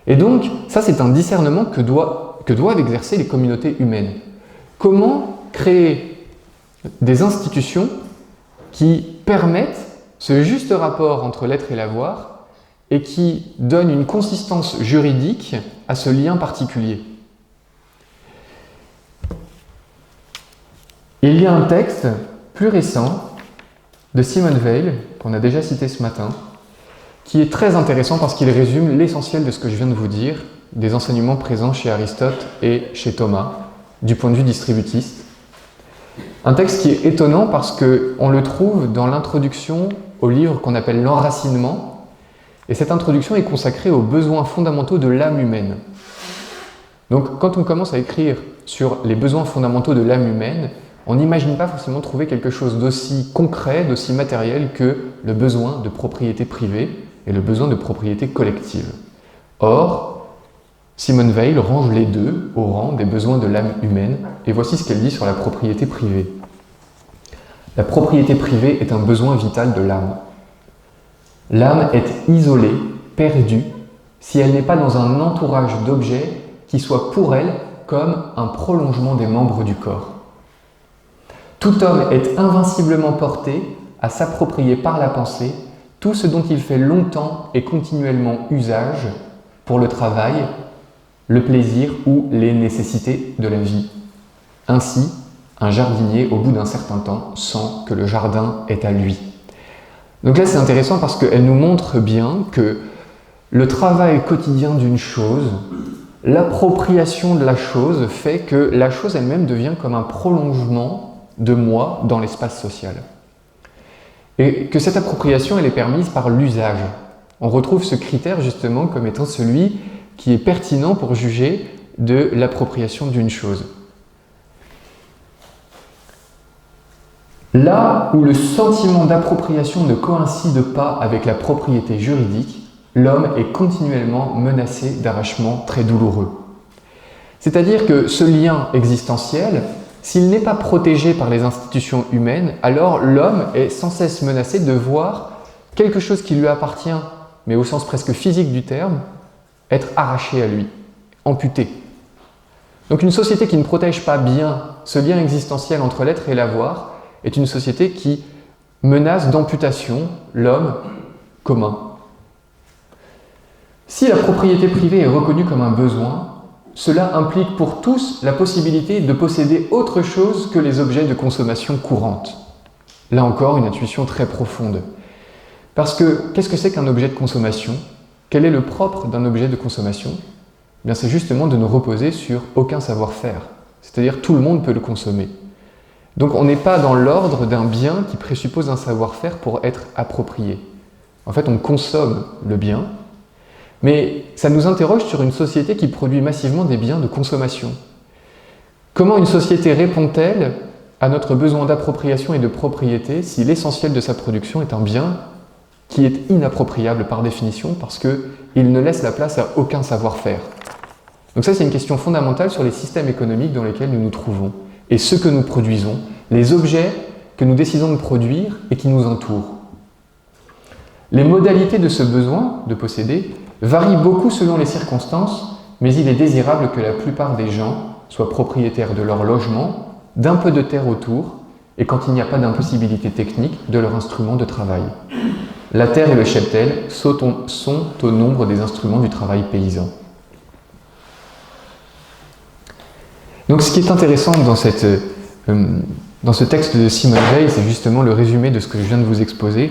Et donc, ça c'est un discernement que doivent exercer les communautés humaines. Comment créer des institutions qui permettent ce juste rapport entre l'être et l'avoir et qui donnent une consistance juridique à ce lien particulier? Il y a un texte plus récent de Simone Weil, qu'on a déjà cité ce matin, qui est très intéressant parce qu'il résume l'essentiel de ce que je viens de vous dire, des enseignements présents chez Aristote et chez Thomas, du point de vue distributiste. Un texte qui est étonnant parce qu'on le trouve dans l'introduction au livre qu'on appelle l'Enracinement, et cette introduction est consacrée aux besoins fondamentaux de l'âme humaine. Donc quand on commence à écrire sur les besoins fondamentaux de l'âme humaine, on n'imagine pas forcément trouver quelque chose d'aussi concret, d'aussi matériel que le besoin de propriété privée et le besoin de propriété collective. Or, Simone Weil range les deux au rang des besoins de l'âme humaine, et voici ce qu'elle dit sur la propriété privée. La propriété privée est un besoin vital de l'âme. L'âme est isolée, perdue, si elle n'est pas dans un entourage d'objets qui soit pour elle comme un prolongement des membres du corps. Tout homme est invinciblement porté à s'approprier par la pensée tout ce dont il fait longtemps et continuellement usage pour le travail, le plaisir ou les nécessités de la vie. Ainsi, un jardinier, au bout d'un certain temps, sent que le jardin est à lui. Donc là, c'est intéressant parce qu'elle nous montre bien que le travail quotidien d'une chose, l'appropriation de la chose fait que la chose elle-même devient comme un prolongement de moi dans l'espace social. Et que cette appropriation, elle est permise par l'usage. On retrouve ce critère justement comme étant celui qui est pertinent pour juger de l'appropriation d'une chose. Là où le sentiment d'appropriation ne coïncide pas avec la propriété juridique, l'homme est continuellement menacé d'arrachements très douloureux. C'est-à-dire que ce lien existentiel, s'il n'est pas protégé par les institutions humaines, alors l'homme est sans cesse menacé de voir quelque chose qui lui appartient, mais au sens presque physique du terme, être arraché à lui, amputé. Donc une société qui ne protège pas bien ce lien existentiel entre l'être et l'avoir est une société qui menace d'amputation l'homme commun. Si la propriété privée est reconnue comme un besoin, cela implique pour tous la possibilité de posséder autre chose que les objets de consommation courante. Là encore, une intuition très profonde. Parce que, qu'est-ce que c'est qu'un objet de consommation? Quel est le propre d'un objet de consommation? Eh bien, c'est justement de ne reposer sur aucun savoir-faire. C'est-à-dire, tout le monde peut le consommer. Donc, on n'est pas dans l'ordre d'un bien qui présuppose un savoir-faire pour être approprié. En fait, on consomme le bien, mais ça nous interroge sur une société qui produit massivement des biens de consommation. Comment une société répond-elle à notre besoin d'appropriation et de propriété si l'essentiel de sa production est un bien qui est inappropriable par définition parce qu'il ne laisse la place à aucun savoir-faire? Donc ça, c'est une question fondamentale sur les systèmes économiques dans lesquels nous nous trouvons et ce que nous produisons, les objets que nous décidons de produire et qui nous entourent. Les modalités de ce besoin de posséder varient beaucoup selon les circonstances, mais il est désirable que la plupart des gens soient propriétaires de leur logement, d'un peu de terre autour, et quand il n'y a pas d'impossibilité technique, de leur instrument de travail. La terre et le cheptel sont au nombre des instruments du travail paysan. Donc ce qui est intéressant dans ce texte de Simone Weil, c'est justement le résumé de ce que je viens de vous exposer,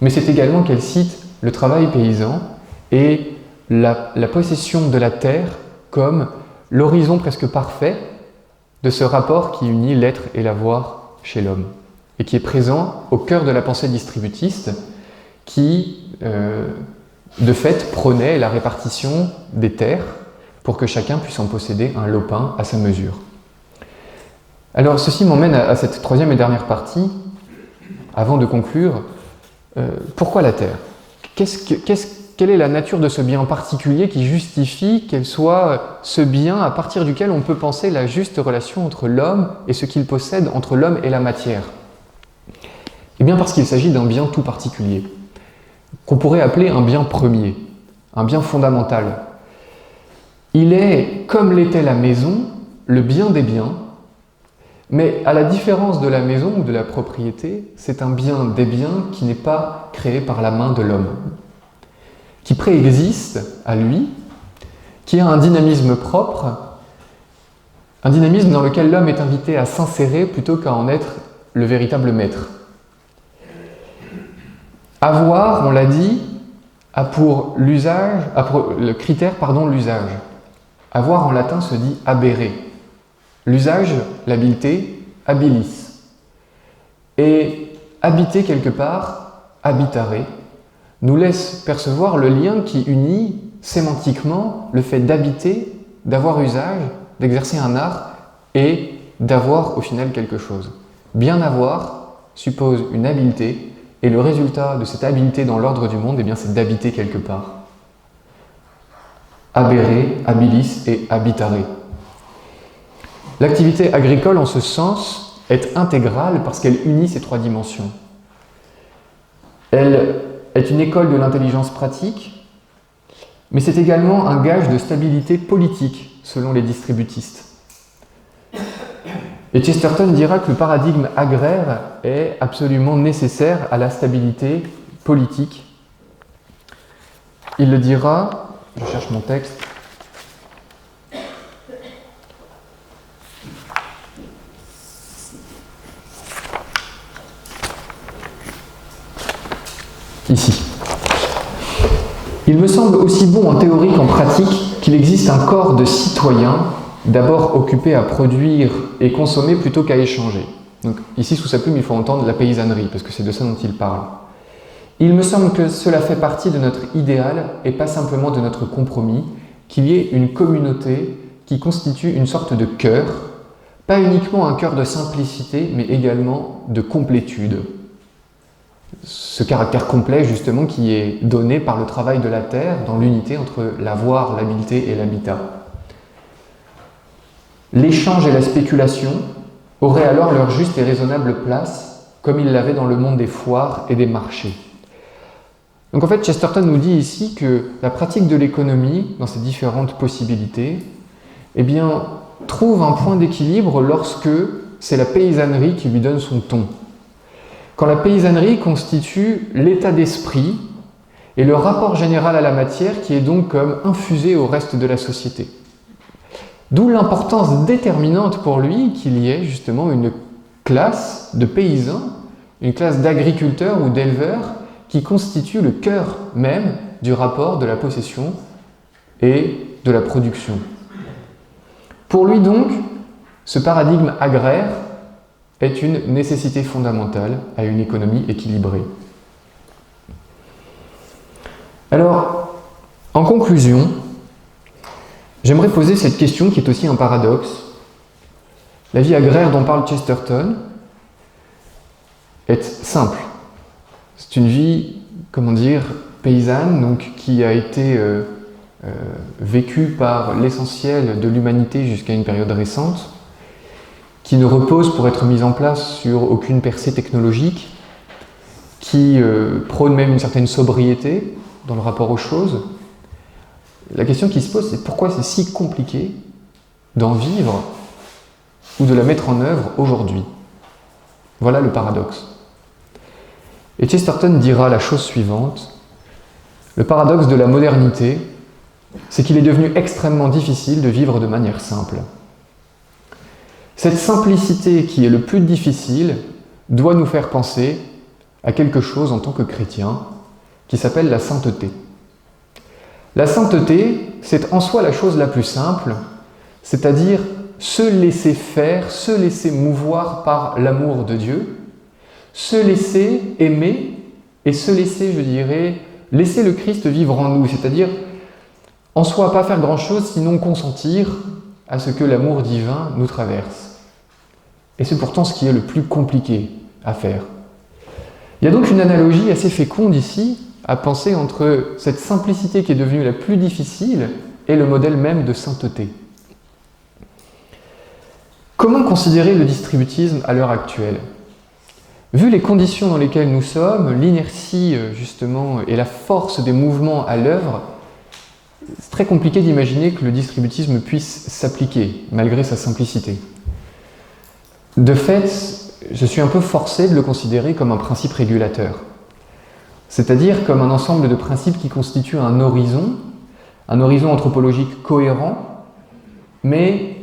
mais c'est également qu'elle cite le travail paysan et la possession de la terre comme l'horizon presque parfait de ce rapport qui unit l'être et l'avoir chez l'homme, et qui est présent au cœur de la pensée distributiste qui, de fait, prônait la répartition des terres pour que chacun puisse en posséder un lopin à sa mesure. Alors, ceci m'emmène à cette troisième et dernière partie. Avant de conclure, pourquoi la terre? Quelle est la nature de ce bien particulier qui justifie qu'elle soit ce bien à partir duquel on peut penser la juste relation entre l'homme et ce qu'il possède, entre l'homme et la matière? Eh bien parce qu'il s'agit d'un bien tout particulier, qu'on pourrait appeler un bien premier, un bien fondamental. Il est, comme l'était la maison, le bien des biens, mais à la différence de la maison ou de la propriété, c'est un bien des biens qui n'est pas créé par la main de l'homme, qui préexiste à lui, qui a un dynamisme propre, un dynamisme dans lequel l'homme est invité à s'insérer plutôt qu'à en être le véritable maître. Avoir, on l'a dit, a pour l'usage, le critère, l'usage. Avoir en latin se dit habere. L'usage, l'habileté, habilis. Et habiter quelque part, habitare, nous laisse percevoir le lien qui unit sémantiquement le fait d'habiter, d'avoir usage, d'exercer un art et d'avoir au final quelque chose. Bien avoir suppose une habileté et le résultat de cette habileté dans l'ordre du monde, c'est d'habiter quelque part. Habere, habilis et habitare. L'activité agricole en ce sens est intégrale parce qu'elle unit ces trois dimensions. Elle est une école de l'intelligence pratique, mais c'est également un gage de stabilité politique, selon les distributistes. Et Chesterton dira que le paradigme agraire est absolument nécessaire à la stabilité politique. Il le dira, je cherche mon texte, ici. Il me semble aussi bon en théorie qu'en pratique qu'il existe un corps de citoyens d'abord occupés à produire et consommer plutôt qu'à échanger. Donc ici, sous sa plume, il faut entendre la paysannerie, parce que c'est de ça dont il parle. Il me semble que cela fait partie de notre idéal et pas simplement de notre compromis, qu'il y ait une communauté qui constitue une sorte de cœur, pas uniquement un cœur de simplicité, mais également de complétude. Ce caractère complet, justement, qui est donné par le travail de la terre dans l'unité entre l'avoir, l'habileté et l'habitat. L'échange et la spéculation auraient alors leur juste et raisonnable place, comme ils l'avaient dans le monde des foires et des marchés. Donc en fait, Chesterton nous dit ici que la pratique de l'économie, dans ses différentes possibilités, trouve un point d'équilibre lorsque c'est la paysannerie qui lui donne son ton. Quand la paysannerie constitue l'état d'esprit et le rapport général à la matière qui est donc comme infusé au reste de la société. D'où l'importance déterminante pour lui qu'il y ait justement une classe de paysans, une classe d'agriculteurs ou d'éleveurs qui constitue le cœur même du rapport de la possession et de la production. Pour lui donc, ce paradigme agraire est une nécessité fondamentale à une économie équilibrée. Alors, en conclusion, j'aimerais poser cette question qui est aussi un paradoxe. La vie agraire dont parle Chesterton est simple. C'est une vie, paysanne, donc, qui a été vécue par l'essentiel de l'humanité jusqu'à une période récente, qui ne repose pour être mise en place sur aucune percée technologique, qui prône même une certaine sobriété dans le rapport aux choses. La question qui se pose, c'est pourquoi c'est si compliqué d'en vivre ou de la mettre en œuvre aujourd'hui. Voilà le paradoxe. Et Chesterton dira la chose suivante. Le paradoxe de la modernité, c'est qu'il est devenu extrêmement difficile de vivre de manière simple. Cette simplicité qui est le plus difficile doit nous faire penser à quelque chose en tant que chrétien qui s'appelle la sainteté. La sainteté, c'est en soi la chose la plus simple, c'est-à-dire se laisser faire, se laisser mouvoir par l'amour de Dieu, se laisser aimer et se laisser, laisser le Christ vivre en nous, c'est-à-dire en soi pas faire grand-chose sinon consentir à ce que l'amour divin nous traverse. Et c'est pourtant ce qui est le plus compliqué à faire. Il y a donc une analogie assez féconde ici à penser entre cette simplicité qui est devenue la plus difficile et le modèle même de sainteté. Comment considérer le distributisme à l'heure actuelle ? Vu les conditions dans lesquelles nous sommes, l'inertie justement et la force des mouvements à l'œuvre, c'est très compliqué d'imaginer que le distributisme puisse s'appliquer malgré sa simplicité. De fait, je suis un peu forcé de le considérer comme un principe régulateur, c'est-à-dire comme un ensemble de principes qui constituent un horizon anthropologique cohérent, mais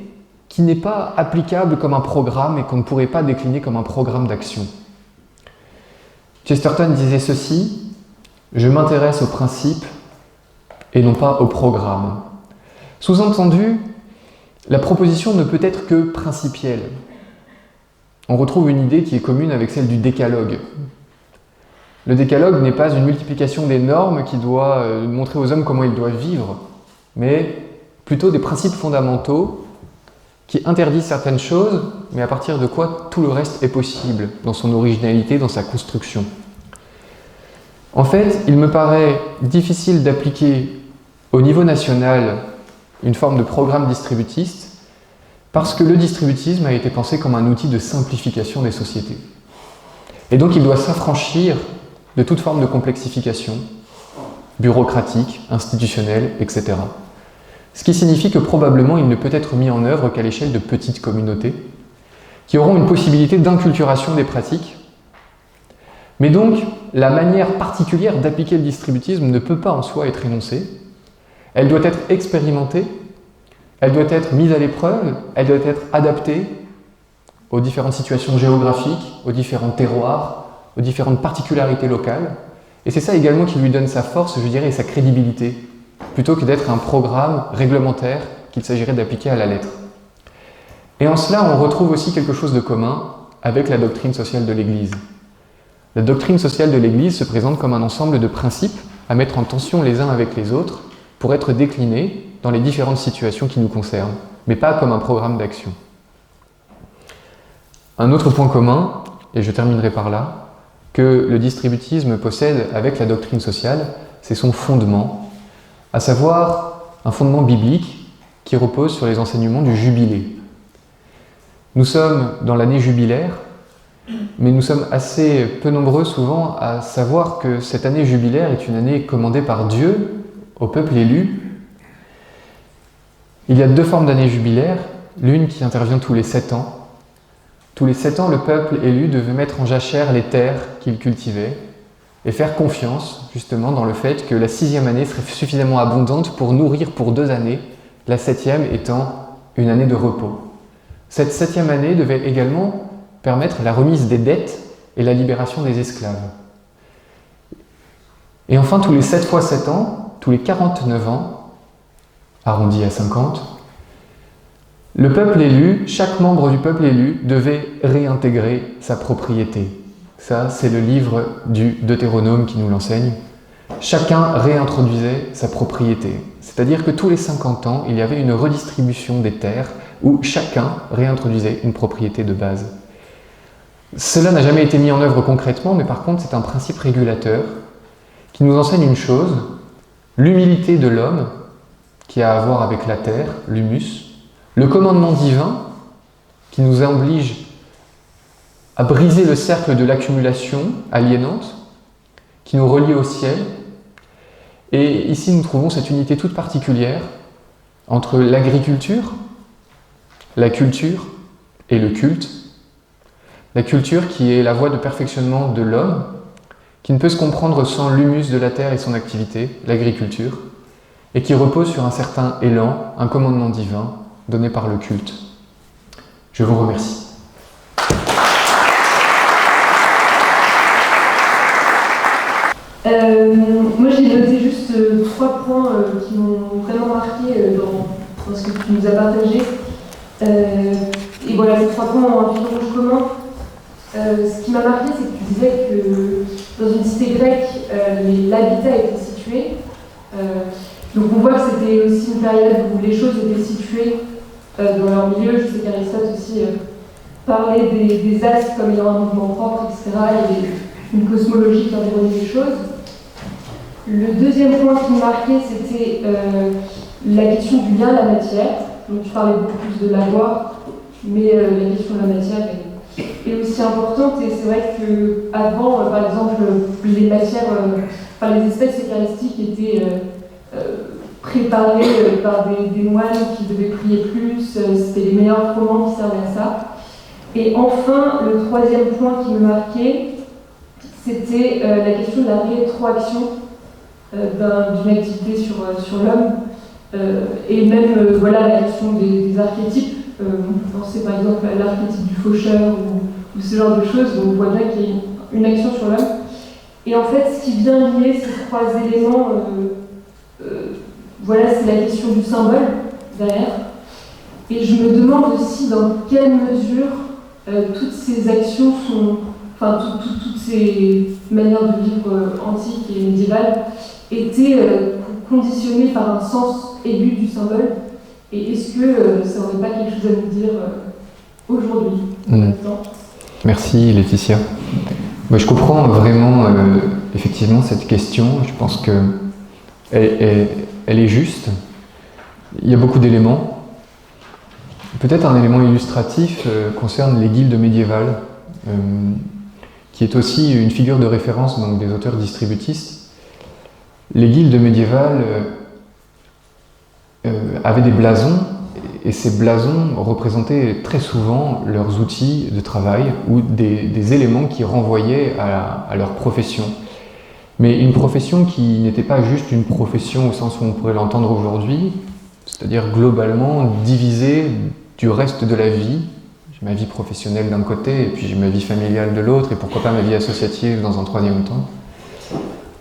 qui n'est pas applicable comme un programme et qu'on ne pourrait pas décliner comme un programme d'action. Chesterton disait ceci, Je m'intéresse aux principes et non pas au programme. Sous-entendu, la proposition ne peut être que principielle. On retrouve une idée qui est commune avec celle du décalogue. Le décalogue n'est pas une multiplication des normes qui doit montrer aux hommes comment ils doivent vivre, mais plutôt des principes fondamentaux qui interdisent certaines choses, mais à partir de quoi tout le reste est possible, dans son originalité, dans sa construction. En fait, il me paraît difficile d'appliquer au niveau national une forme de programme distributiste, parce que le distributisme a été pensé comme un outil de simplification des sociétés. Et donc il doit s'affranchir de toute forme de complexification, bureaucratique, institutionnelle, etc. Ce qui signifie que probablement il ne peut être mis en œuvre qu'à l'échelle de petites communautés, qui auront une possibilité d'inculturation des pratiques. Mais donc, la manière particulière d'appliquer le distributisme ne peut pas en soi être énoncée. Elle doit être expérimentée, elle doit être mise à l'épreuve, elle doit être adaptée aux différentes situations géographiques, aux différents terroirs, aux différentes particularités locales. Et c'est ça également qui lui donne sa force, je dirais, et sa crédibilité, plutôt que d'être un programme réglementaire qu'il s'agirait d'appliquer à la lettre. Et en cela, on retrouve aussi quelque chose de commun avec la doctrine sociale de l'Église. La doctrine sociale de l'Église se présente comme un ensemble de principes à mettre en tension les uns avec les autres pour être déclinés dans les différentes situations qui nous concernent, mais pas comme un programme d'action. Un autre point commun, et je terminerai par là, que le distributisme possède avec la doctrine sociale, c'est son fondement, à savoir un fondement biblique qui repose sur les enseignements du jubilé. Nous sommes dans l'année jubilaire, mais nous sommes assez peu nombreux souvent à savoir que cette année jubilaire est une année commandée par Dieu au peuple élu. Il y a deux formes d'années jubilaires, l'une qui intervient tous les 7 ans. Tous les 7 ans, le peuple élu devait mettre en jachère les terres qu'il cultivait et faire confiance justement dans le fait que la 6e année serait suffisamment abondante pour nourrir pour 2 années, la 7e étant une année de repos. Cette 7e année devait également permettre la remise des dettes et la libération des esclaves. Et enfin, tous les 7 fois 7 ans, tous les 49 ans, arrondi à 50, le peuple élu, chaque membre du peuple élu devait réintégrer sa propriété. Ça, c'est le livre du Deutéronome qui nous l'enseigne. Chacun réintroduisait sa propriété. C'est-à-dire que tous les 50 ans, il y avait une redistribution des terres où chacun réintroduisait une propriété de base. Cela n'a jamais été mis en œuvre concrètement, mais par contre, c'est un principe régulateur qui nous enseigne une chose, l'humilité de l'homme, qui a à voir avec la terre, l'humus, le commandement divin, qui nous oblige à briser le cercle de l'accumulation aliénante, qui nous relie au ciel. Et ici, nous trouvons cette unité toute particulière entre l'agriculture, la culture et le culte. La culture qui est la voie de perfectionnement de l'homme, qui ne peut se comprendre sans l'humus de la terre et son activité, l'agriculture, et qui repose sur un certain élan, un commandement divin, donné par le culte. Je vous remercie. Moi j'ai noté juste 3 points qui m'ont vraiment marqué dans ce que tu nous as partagé. Et voilà, ces 3 points ont un fil rouge commun. Ce qui m'a marqué, c'est que tu disais que dans une cité grecque, l'habitat était situé. Donc on voit que c'était aussi une période où les choses étaient situées dans leur milieu. Je sais qu'Aristote aussi parlait des astres comme ayant un mouvement propre, etc. Et une cosmologie qui environnait les choses. Le deuxième point qui me marquait, c'était la question du lien à la matière. Donc tu parlais beaucoup plus de l'avoir, mais la question de la matière est aussi importante. Et c'est vrai qu'avant, par exemple, les matières, les espèces eucharistiques étaient préparées par des moines qui devaient prier plus. C'était les meilleurs froment qui servaient à ça. Et enfin, le troisième point qui me marquait, c'était la question de la rétroaction d'une activité sur l'homme, et même voilà, la question des archétypes. On peut penser par exemple à l'archétype du faucheur ou ce genre de choses, donc on voit bien qu'il y a une action sur l'homme. Et en fait, ce qui vient lier ces trois éléments, voilà, c'est la question du symbole derrière. Et je me demande aussi dans quelle mesure toutes ces actions sont, enfin toutes ces manières de vivre antiques et médiévales étaient conditionnées par un sens aigu du symbole. Et est-ce que ça n'aurait pas quelque chose à nous dire aujourd'hui Merci Laetitia. Moi, je comprends vraiment effectivement cette question. Je pense qu'elle est juste. Il y a beaucoup d'éléments. Peut-être un élément illustratif concerne les guildes médiévales, qui est aussi une figure de référence donc, des auteurs distributistes. Les guildes médiévales avaient des blasons, et ces blasons représentaient très souvent leurs outils de travail ou des éléments qui renvoyaient à leur profession. Mais une profession qui n'était pas juste une profession au sens où on pourrait l'entendre aujourd'hui, c'est-à-dire globalement divisée du reste de la vie. J'ai ma vie professionnelle d'un côté, et puis j'ai ma vie familiale de l'autre, et pourquoi pas ma vie associative dans un troisième temps.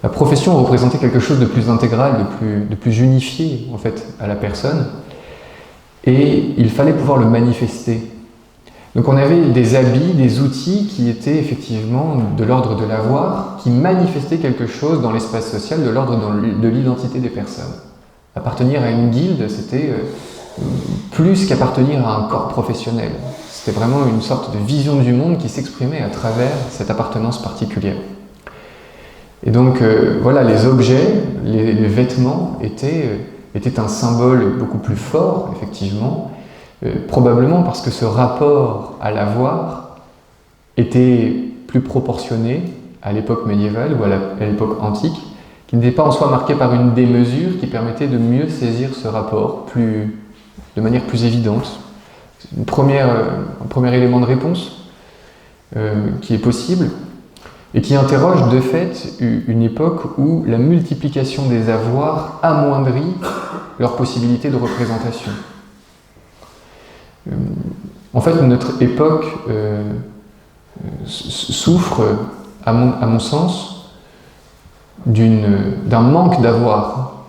La profession représentait quelque chose de plus intégral, de plus unifié en fait à la personne, et il fallait pouvoir le manifester. Donc on avait des habits, des outils qui étaient effectivement de l'ordre de l'avoir, qui manifestaient quelque chose dans l'espace social, de l'ordre de l'identité des personnes. Appartenir à une guilde, c'était plus qu'appartenir à un corps professionnel. C'était vraiment une sorte de vision du monde qui s'exprimait à travers cette appartenance particulière. Et donc voilà, les objets, les vêtements étaient un symbole beaucoup plus fort, effectivement, probablement parce que ce rapport à l'avoir était plus proportionné à l'époque médiévale ou à l'époque antique, qui n'était pas en soi marqué par une démesure qui permettait de mieux saisir ce rapport de manière plus évidente. C'est un premier élément de réponse qui est possible et qui interroge de fait une époque où la multiplication des avoirs amoindrit leur possibilité de représentation. En fait, notre époque souffre, à mon sens, d'un manque d'avoir.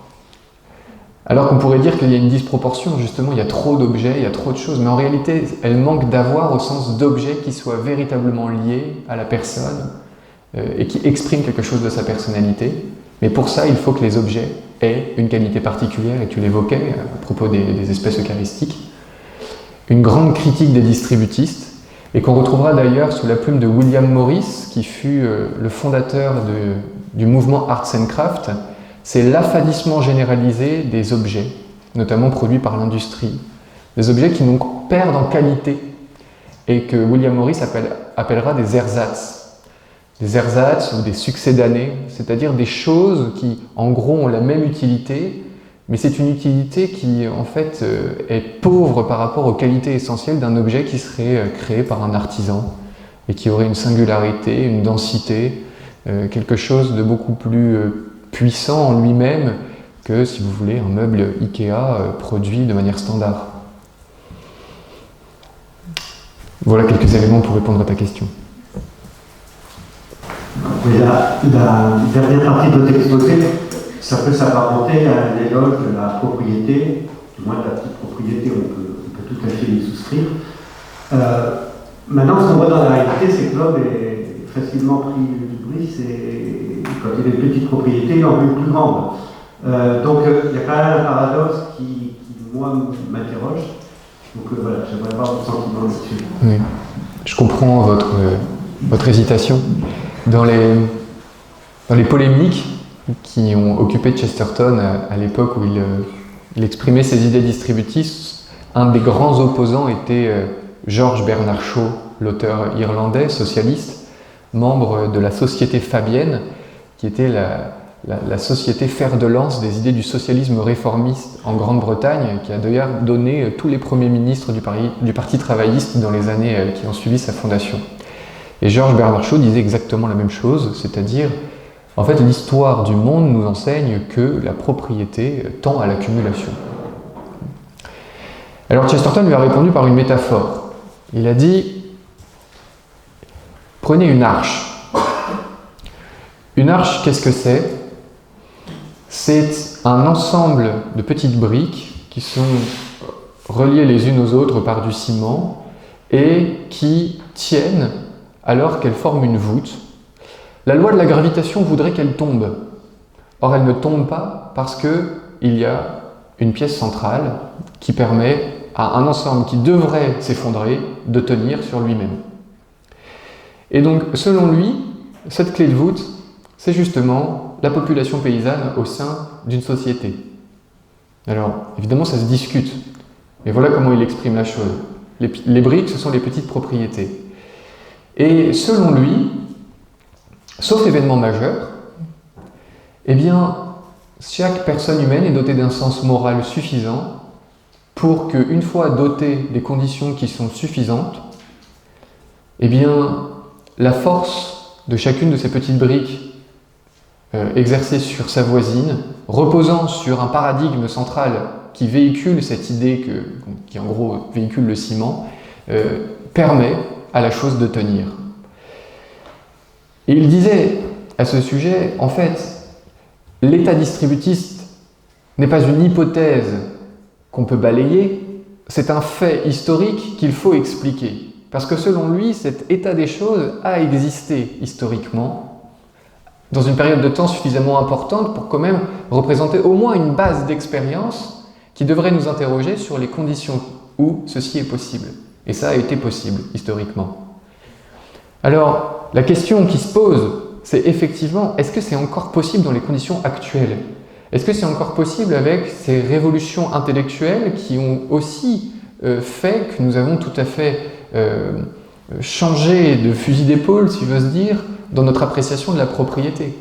Alors qu'on pourrait dire qu'il y a une disproportion, justement, il y a trop d'objets, il y a trop de choses, mais en réalité, elle manque d'avoir au sens d'objets qui soient véritablement liés à la personne et qui expriment quelque chose de sa personnalité. Mais pour ça, il faut que les objets aient une qualité particulière, et tu l'évoquais à propos des espèces eucharistiques. Une grande critique des distributistes, et qu'on retrouvera d'ailleurs sous la plume de William Morris, qui fut le fondateur du mouvement Arts and Crafts. C'est l'affadissement généralisé des objets, notamment produits par l'industrie. Des objets qui nous perdent en qualité et que William Morris appellera des ersatz. Des ersatz ou des succédanés, c'est-à-dire des choses qui, en gros, ont la même utilité, mais c'est une utilité qui, en fait, est pauvre par rapport aux qualités essentielles d'un objet qui serait créé par un artisan et qui aurait une singularité, une densité, quelque chose de beaucoup plus puissant en lui-même que, si vous voulez, un meuble Ikea produit de manière standard. Voilà quelques éléments pour répondre à ta question. Oui, la dernière partie de votre exposé, ça peut s'apparenter à un éloge de la propriété, du moins de la petite propriété, on peut tout à fait y souscrire. Maintenant, ce qu'on voit dans la réalité, c'est que l'homme est facilement pris du bruit, quand il a une petite propriété, il en veut une plus grande. Donc il y a quand même un paradoxe qui moi, m'interroge. Donc voilà, j'aimerais voir votre sentiment là-dessus. Oui. Je comprends votre hésitation. Dans les polémiques qui ont occupé Chesterton à l'époque où il exprimait ses idées distributistes, un des grands opposants était George Bernard Shaw, l'auteur irlandais, socialiste, membre de la Société Fabienne, qui était la société fer de lance des idées du socialisme réformiste en Grande-Bretagne, qui a d'ailleurs donné tous les premiers ministres du Parti travailliste dans les années qui ont suivi sa fondation. Et George Bernard Shaw disait exactement la même chose, c'est-à-dire, en fait, l'histoire du monde nous enseigne que la propriété tend à l'accumulation. Alors Chesterton lui a répondu par une métaphore. Il a dit, prenez une arche. Une Une arche, qu'est-ce que c'est? C'est un ensemble de petites briques qui sont reliées les unes aux autres par du ciment et qui tiennent alors qu'elles forment une voûte. La loi de la gravitation voudrait qu'elles tombent. Or, elles ne tombent pas parce qu'il y a une pièce centrale qui permet à un ensemble qui devrait s'effondrer de tenir sur lui-même. Et donc, selon lui, cette clé de voûte, c'est justement la population paysanne au sein d'une société. Alors, évidemment, ça se discute, mais voilà comment il exprime la chose. Les briques, ce sont les petites propriétés. Et selon lui, sauf événement majeur, eh bien, chaque personne humaine est dotée d'un sens moral suffisant pour qu'une fois dotée des conditions qui sont suffisantes, eh bien, la force de chacune de ces petites briques exercée sur sa voisine, reposant sur un paradigme central qui véhicule cette idée, qui en gros véhicule le ciment, permet à la chose de tenir. Et il disait à ce sujet, en fait, l'état distributiste n'est pas une hypothèse qu'on peut balayer, c'est un fait historique qu'il faut expliquer. Parce que selon lui, cet état des choses a existé historiquement, dans une période de temps suffisamment importante pour quand même représenter au moins une base d'expérience qui devrait nous interroger sur les conditions où ceci est possible. Et ça a été possible, historiquement. Alors, la question qui se pose, c'est effectivement, est-ce que c'est encore possible dans les conditions actuelles? Est-ce que c'est encore possible avec ces révolutions intellectuelles qui ont aussi fait que nous avons tout à fait changé de fusil d'épaule, si j'ose dire, dans notre appréciation de la propriété,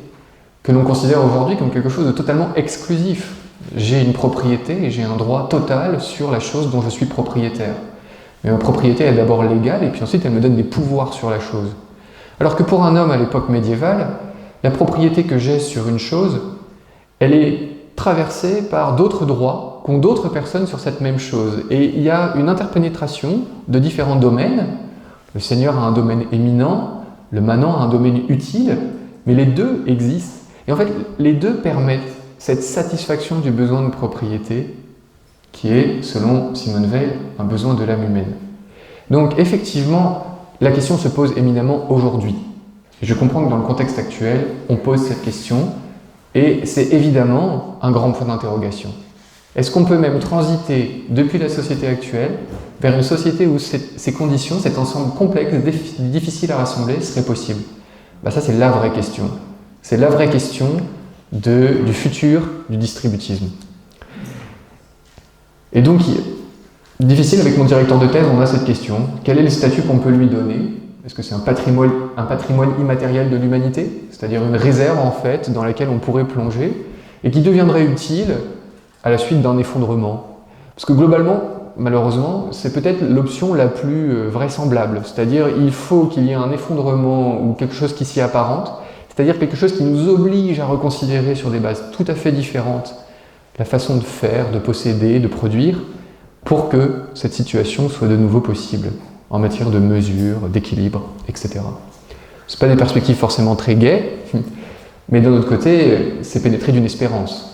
que l'on considère aujourd'hui comme quelque chose de totalement exclusif. J'ai une propriété et j'ai un droit total sur la chose dont je suis propriétaire. Mais ma propriété est d'abord légale et puis ensuite elle me donne des pouvoirs sur la chose. Alors que pour un homme à l'époque médiévale, la propriété que j'ai sur une chose, elle est traversée par d'autres droits qu'ont d'autres personnes sur cette même chose. Et il y a une interpénétration de différents domaines. Le seigneur a un domaine éminent, le manant a un domaine utile, mais les deux existent. Et en fait, les deux permettent cette satisfaction du besoin de propriété qui est, selon Simone Weil, un besoin de l'âme humaine. Donc effectivement, la question se pose éminemment aujourd'hui. Je comprends que dans le contexte actuel, on pose cette question et c'est évidemment un grand point d'interrogation. Est-ce qu'on peut même transiter depuis la société actuelle vers une société où ces conditions, cet ensemble complexe, difficile à rassembler, serait possible? Ça, c'est la vraie question. C'est la vraie question du futur du distributisme. Et donc, difficile, avec mon directeur de thèse, on a cette question. Quel est le statut qu'on peut lui donner? Est-ce que c'est un patrimoine immatériel de l'humanité, c'est-à-dire une réserve, en fait, dans laquelle on pourrait plonger, et qui deviendrait utile à la suite d'un effondrement? Parce que globalement, malheureusement, c'est peut-être l'option la plus vraisemblable. C'est-à-dire, il faut qu'il y ait un effondrement ou quelque chose qui s'y apparente, c'est-à-dire quelque chose qui nous oblige à reconsidérer sur des bases tout à fait différentes la façon de faire, de posséder, de produire, pour que cette situation soit de nouveau possible, en matière de mesure, d'équilibre, etc. Ce ne sont pas des perspectives forcément très gaies, mais d'un autre côté, c'est pénétrer d'une espérance.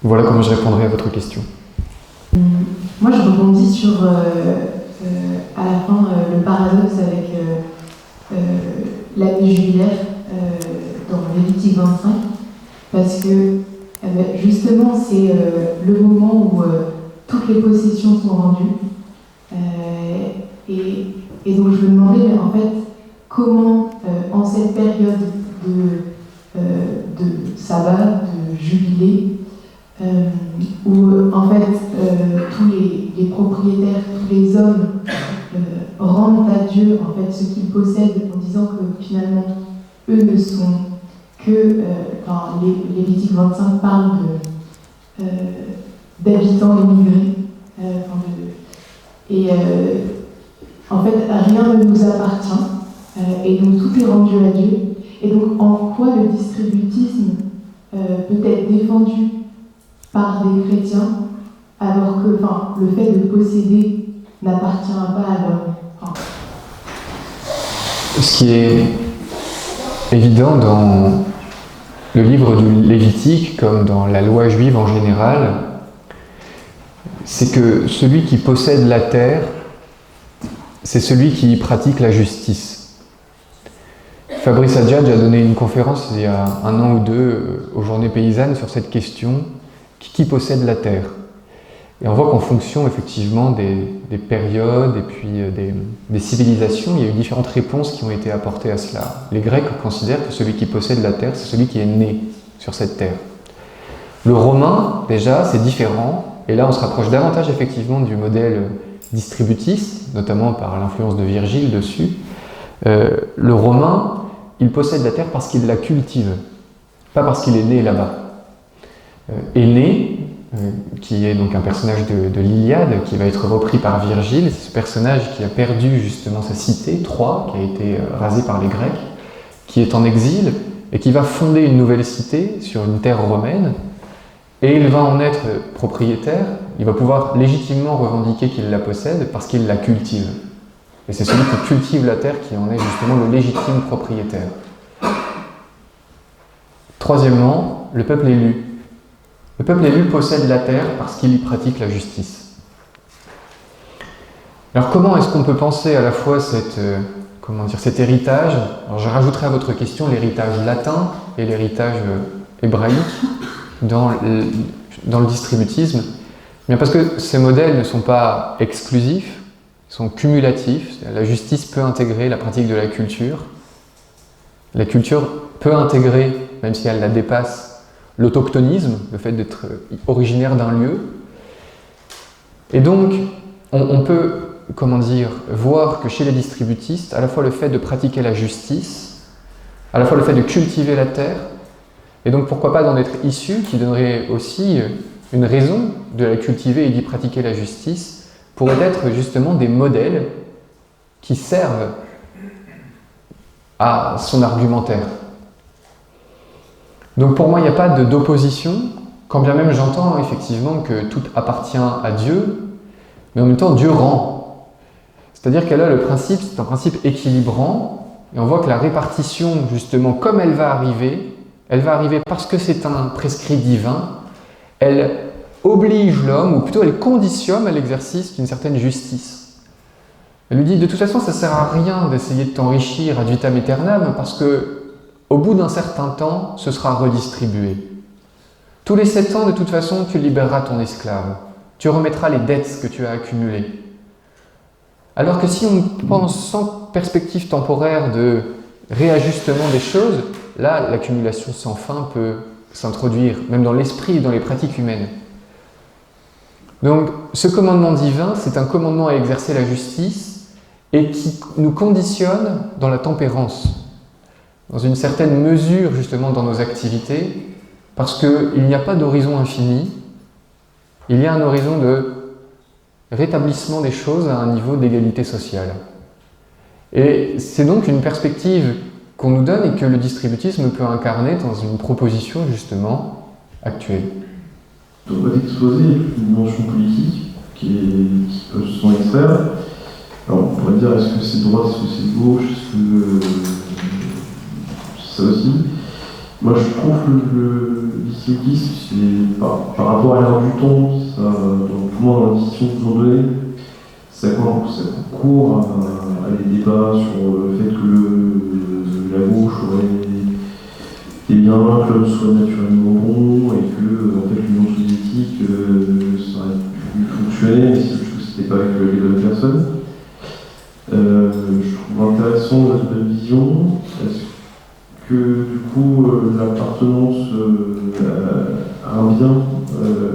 Voilà comment je répondrai à votre question. Moi, je rebondis sur, à la fin, le paradoxe avec l'année jubilaire dans Lévitique 25, parce que justement, c'est le moment où toutes les possessions sont rendues. Et donc, je me demandais, mais en fait, comment, en cette période de sabbat, de jubilé, où en fait tous les propriétaires, tous les hommes rendent à Dieu en fait ce qu'ils possèdent en disant que finalement eux ne sont que, Lévitique 25 parle d'habitants émigrés, en fait rien ne nous appartient et donc tout est rendu à Dieu. Et donc en quoi le distributisme peut être défendu par des chrétiens, alors que le fait de posséder n'appartient pas à l'homme. Ce qui est évident dans le livre du Lévitique, comme dans la loi juive en général, c'est que celui qui possède la terre, c'est celui qui pratique la justice. Fabrice Adjadj a donné une conférence il y a 1 an ou 2 aux Journées Paysannes sur cette question, qui possède la terre? Et on voit qu'en fonction effectivement des périodes et puis des civilisations, il y a eu différentes réponses qui ont été apportées à cela. Les Grecs considèrent que celui qui possède la terre, c'est celui qui est né sur cette terre. Le romain, déjà, c'est différent, et là on se rapproche davantage effectivement du modèle distributiste, notamment par l'influence de Virgile dessus. Le romain, il possède la terre parce qu'il la cultive, pas parce qu'il est né là-bas. Énée, qui est donc un personnage de l'Iliade, qui va être repris par Virgile, c'est ce personnage qui a perdu justement sa cité, Troie, qui a été rasée par les Grecs, qui est en exil et qui va fonder une nouvelle cité sur une terre romaine, et il va en être propriétaire, il va pouvoir légitimement revendiquer qu'il la possède parce qu'il la cultive. Et c'est celui qui cultive la terre qui en est justement le légitime propriétaire. Troisièmement, le peuple élu. Le peuple élu possède la terre parce qu'il y pratique la justice. Alors comment est-ce qu'on peut penser à la fois cet héritage? Alors je rajouterai à votre question l'héritage latin et l'héritage hébraïque dans le distributisme. Bien parce que ces modèles ne sont pas exclusifs, ils sont cumulatifs. La justice peut intégrer la pratique de la culture. La culture peut intégrer, même si elle la dépasse, l'autochtonisme, le fait d'être originaire d'un lieu. Et donc, on peut, voir que chez les distributistes, à la fois le fait de pratiquer la justice, à la fois le fait de cultiver la terre, et donc pourquoi pas d'en être issu, qui donnerait aussi une raison de la cultiver et d'y pratiquer la justice, pourrait être justement des modèles qui servent à son argumentaire. Donc pour moi, il n'y a pas d'opposition, quand bien même j'entends effectivement que tout appartient à Dieu, mais en même temps Dieu rend. C'est-à-dire que là, le principe, c'est un principe équilibrant, et on voit que la répartition, justement, comme elle va arriver parce que c'est un prescrit divin, elle oblige l'homme, ou plutôt elle conditionne à l'exercice d'une certaine justice. Elle lui dit, de toute façon, ça ne sert à rien d'essayer de t'enrichir ad vitam aeternam, parce que au bout d'un certain temps, ce sera redistribué. Tous les 7 ans, de toute façon, tu libéreras ton esclave. Tu remettras les dettes que tu as accumulées. Alors que si on pense sans perspective temporaire de réajustement des choses, là, l'accumulation sans fin peut s'introduire, même dans l'esprit et dans les pratiques humaines. Donc, ce commandement divin, c'est un commandement à exercer la justice et qui nous conditionne dans la tempérance, dans une certaine mesure justement dans nos activités, parce qu'il n'y a pas d'horizon infini, il y a un horizon de rétablissement des choses à un niveau d'égalité sociale. Et c'est donc une perspective qu'on nous donne et que le distributisme peut incarner dans une proposition justement actuelle. Dans votre exposé, il y a toute une dimension politique qui peut s'en extraire. Alors on pourrait dire, est-ce que c'est de droite, est-ce que c'est de gauche, est-ce que ça aussi. Moi je trouve que le distributisme, c'est par rapport à l'heure du temps, ça, dans la décision qu'ils ont donnée, ça concourt à des débats sur le fait que la gauche aurait été bien, que l'homme soit naturellement bon, et que en fait, l'Union soviétique ça aurait pu fonctionner, mais c'est juste que c'était pas avec les bonnes personnes. Je trouve intéressant votre vision. Est-ce que du coup l'appartenance à un bien,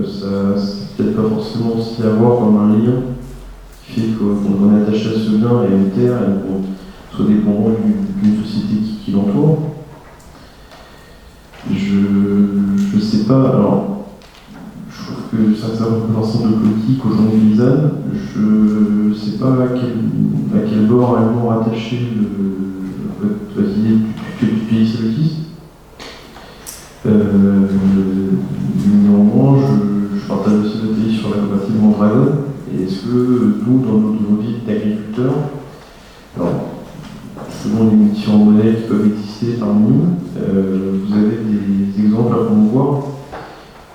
ça c'est peut-être pas forcément aussi avoir comme un lien qui fait qu'on est attaché à ce bien et à une terre et qu'on soit dépendant d'une société qui l'entoure. Je sais pas, alors je trouve que ça représente un ensemble de politique aux journées paysannes. Je sais pas à quel bord elles vont rattacher votre idée du distributisme. Néanmoins, je partage aussi votre idée sur la coopérative Mondragon. Et est-ce que nous, dans nos vies d'agriculteurs, alors selon les lycées parmi nous. Vous avez des exemples à promouvoir.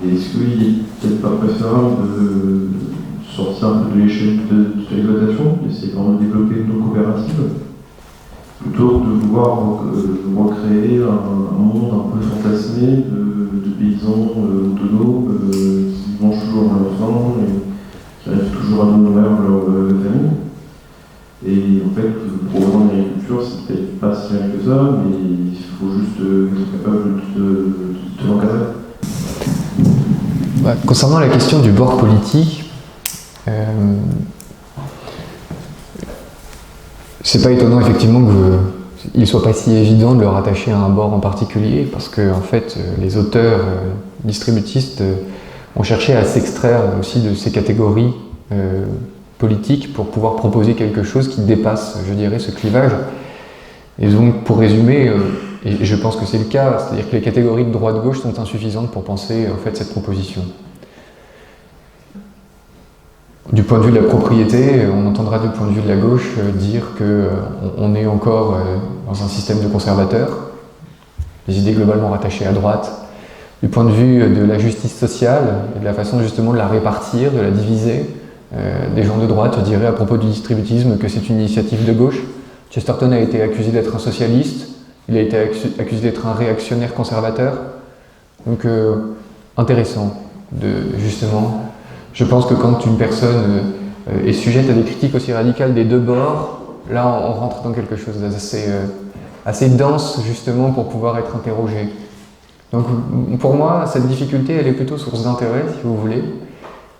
Et est-ce qu'il n'est peut-être pas préférable de sortir un peu de l'échelle de l'exploitation, d'essayer de développer nos coopératives, plutôt que de vouloir recréer un monde un peu fantasmé de paysans autonomes qui mangent toujours à leur faim et qui arrivent toujours à nourrir leur famille. Et en fait, pour reprendre l'agriculture, c'est peut-être pas si bien que ça, mais il faut juste être capable de l'encadrer. Concernant la question du bord politique, c'est pas étonnant effectivement qu'il ne soit pas si évident de le rattacher à un bord en particulier, parce que en fait, les auteurs distributistes ont cherché à s'extraire aussi de ces catégories politiques pour pouvoir proposer quelque chose qui dépasse, je dirais, ce clivage. Et donc, pour résumer, et je pense que c'est le cas, c'est-à-dire que les catégories de droite-gauche sont insuffisantes pour penser en fait cette proposition. Du point de vue de la propriété, on entendra du point de vue de la gauche dire qu'on est encore dans un système de conservateurs, des idées globalement rattachées à droite. Du point de vue de la justice sociale et de la façon justement de la répartir, de la diviser, des gens de droite diraient à propos du distributisme que c'est une initiative de gauche. Chesterton a été accusé d'être un socialiste, il a été accusé d'être un réactionnaire conservateur. Donc intéressant justement. Je pense que quand une personne est sujette à des critiques aussi radicales des deux bords, là on rentre dans quelque chose d'assez dense justement pour pouvoir être interrogé. Donc pour moi, cette difficulté, elle est plutôt source d'intérêt, si vous voulez,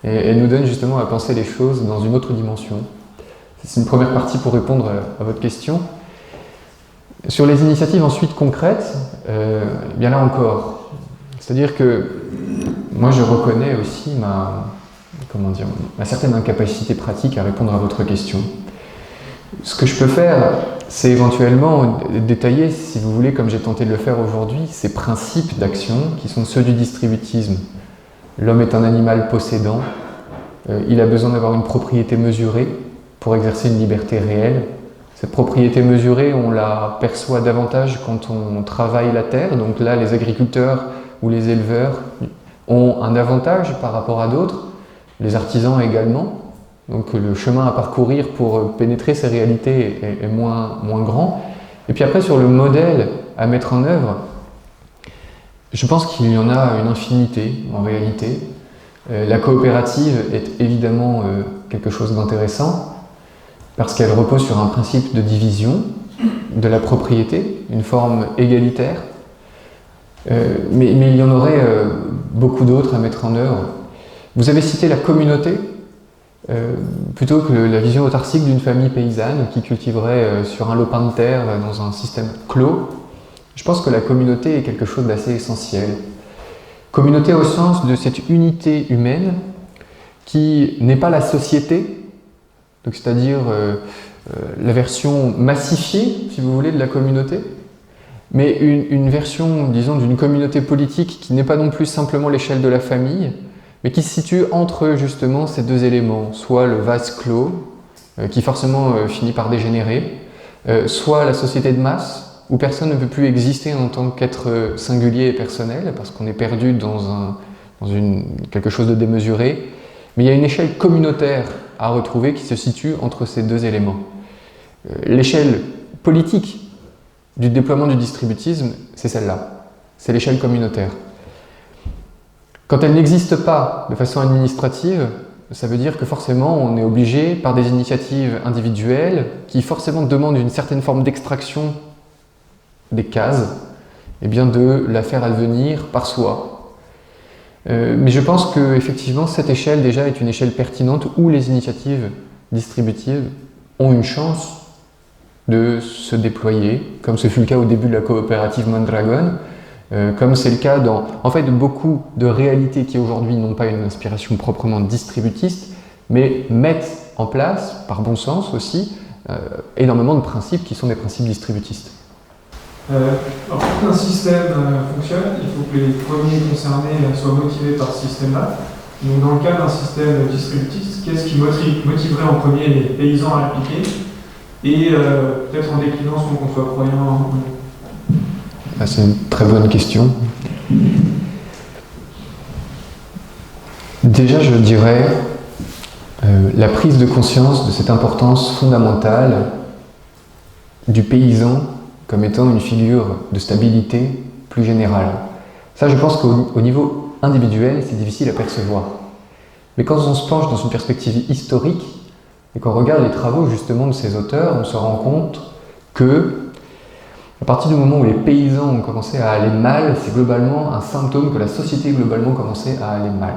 et elle nous donne justement à penser les choses dans une autre dimension. C'est une première partie pour répondre à votre question. Sur les initiatives ensuite concrètes, bien là encore, c'est-à-dire que moi je reconnais aussi ma certaine incapacité pratique à répondre à votre question. Ce que je peux faire, c'est éventuellement détailler, si vous voulez, comme j'ai tenté de le faire aujourd'hui, ces principes d'action qui sont ceux du distributisme. L'homme est un animal possédant, il a besoin d'avoir une propriété mesurée pour exercer une liberté réelle. Cette propriété mesurée, on la perçoit davantage quand on travaille la terre, donc là les agriculteurs ou les éleveurs ont un avantage par rapport à d'autres, les artisans également, donc le chemin à parcourir pour pénétrer ces réalités est moins grand. Et puis après sur le modèle à mettre en œuvre, je pense qu'il y en a une infinité en réalité. La coopérative est évidemment quelque chose d'intéressant parce qu'elle repose sur un principe de division de la propriété, une forme égalitaire. Mais il y en aurait beaucoup d'autres à mettre en œuvre. Vous avez cité la communauté, plutôt que la vision autarcique d'une famille paysanne qui cultiverait sur un lopin de terre dans un système clos. Je pense que la communauté est quelque chose d'assez essentiel. Communauté au sens de cette unité humaine qui n'est pas la société, donc c'est-à-dire la version massifiée, si vous voulez, de la communauté, mais une version, disons, d'une communauté politique qui n'est pas non plus simplement l'échelle de la famille, mais qui se situe entre justement ces deux éléments, soit le vase clos, qui forcément finit par dégénérer, soit la société de masse, où personne ne peut plus exister en tant qu'être singulier et personnel, parce qu'on est perdu dans quelque chose de démesuré, mais il y a une échelle communautaire à retrouver qui se situe entre ces deux éléments. L'échelle politique du déploiement du distributisme, c'est celle-là, c'est l'échelle communautaire. Quand elle n'existe pas de façon administrative, ça veut dire que forcément on est obligé, par des initiatives individuelles, qui forcément demandent une certaine forme d'extraction des cases, eh bien de la faire advenir par soi. Mais je pense que effectivement cette échelle déjà est une échelle pertinente où les initiatives distributives ont une chance de se déployer, comme ce fut le cas au début de la coopérative Mondragon, comme c'est le cas dans en fait beaucoup de réalités qui aujourd'hui n'ont pas une inspiration proprement distributiste, mais mettent en place, par bon sens aussi, énormément de principes qui sont des principes distributistes. Alors pour qu'un système fonctionne, il faut que les premiers concernés soient motivés par ce système-là. Donc dans le cas d'un système distributiste, qu'est-ce qui motiverait en premier les paysans à l'appliquer et peut-être en déclinant selon qu'on soit croyant ou non? C'est une très bonne question. Déjà, je dirais la prise de conscience de cette importance fondamentale du paysan comme étant une figure de stabilité plus générale. Ça, je pense qu'au niveau individuel, c'est difficile à percevoir. Mais quand on se penche dans une perspective historique, et qu'on regarde les travaux justement de ces auteurs, on se rend compte que, à partir du moment où les paysans ont commencé à aller mal, c'est globalement un symptôme que la société globalement commençait à aller mal.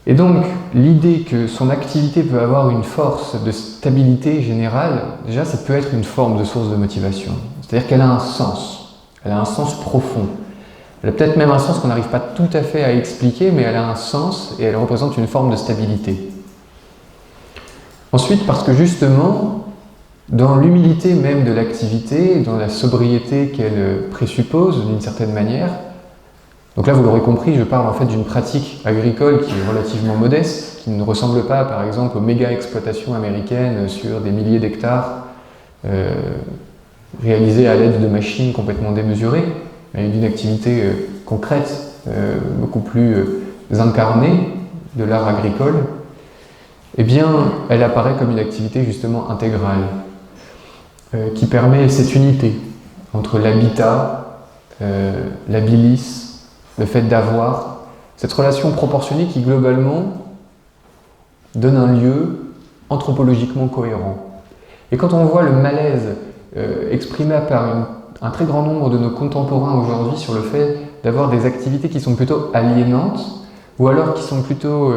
Et donc, l'idée que son activité peut avoir une force de stabilité générale, déjà, ça peut être une forme de source de motivation. C'est-à-dire qu'elle a un sens. Elle a un sens profond. Elle a peut-être même un sens qu'on n'arrive pas tout à fait à expliquer, mais elle a un sens et elle représente une forme de stabilité. Ensuite, parce que justement, dans l'humilité même de l'activité, dans la sobriété qu'elle présuppose d'une certaine manière, donc là, vous l'aurez compris, je parle en fait d'une pratique agricole qui est relativement modeste, qui ne ressemble pas, par exemple, aux méga-exploitations américaines sur des milliers d'hectares réalisées à l'aide de machines complètement démesurées, mais d'une activité concrète, beaucoup plus incarnée de l'art agricole. Eh bien, elle apparaît comme une activité justement intégrale, qui permet cette unité entre l'habitat, la bilice, le fait d'avoir, cette relation proportionnée qui globalement donne un lieu anthropologiquement cohérent. Et quand on voit le malaise exprimé par un très grand nombre de nos contemporains aujourd'hui sur le fait d'avoir des activités qui sont plutôt aliénantes, ou alors qui sont plutôt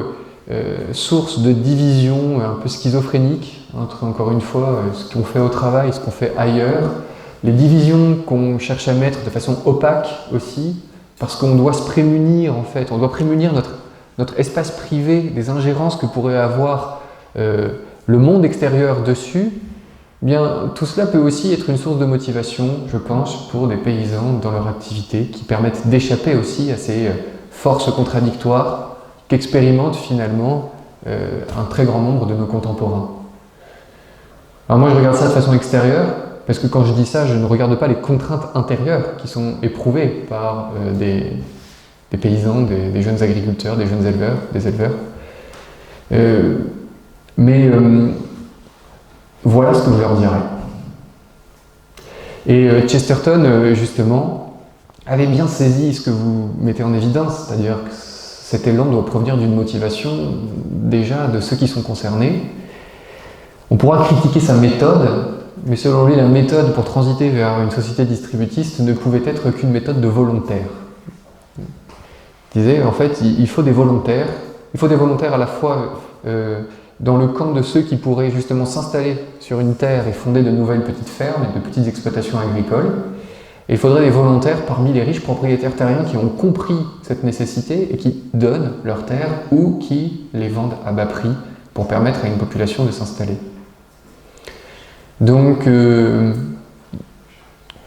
source de division un peu schizophrénique entre, encore une fois, ce qu'on fait au travail et ce qu'on fait ailleurs, les divisions qu'on cherche à mettre de façon opaque aussi, parce qu'on doit se prémunir en fait, on doit prémunir notre espace privé des ingérences que pourrait avoir le monde extérieur dessus. Eh bien, tout cela peut aussi être une source de motivation, je pense, pour des paysans dans leur activité, qui permettent d'échapper aussi à ces forces contradictoires qu'expérimentent finalement un très grand nombre de nos contemporains. Alors moi je regarde ça de façon extérieure, parce que quand je dis ça, je ne regarde pas les contraintes intérieures qui sont éprouvées par des paysans, des jeunes agriculteurs, des jeunes éleveurs, des éleveurs. Voilà ce que je leur dirais. Et Chesterton, justement, avait bien saisi ce que vous mettez en évidence, c'est-à-dire que cet élan doit provenir d'une motivation déjà de ceux qui sont concernés. On pourra critiquer sa méthode, mais selon lui, la méthode pour transiter vers une société distributiste ne pouvait être qu'une méthode de volontaire. Il disait, en fait, il faut des volontaires. Il faut des volontaires à la fois dans le camp de ceux qui pourraient justement s'installer sur une terre et fonder de nouvelles petites fermes et de petites exploitations agricoles. Et il faudrait des volontaires parmi les riches propriétaires terriens qui ont compris cette nécessité et qui donnent leurs terres ou qui les vendent à bas prix pour permettre à une population de s'installer. Donc,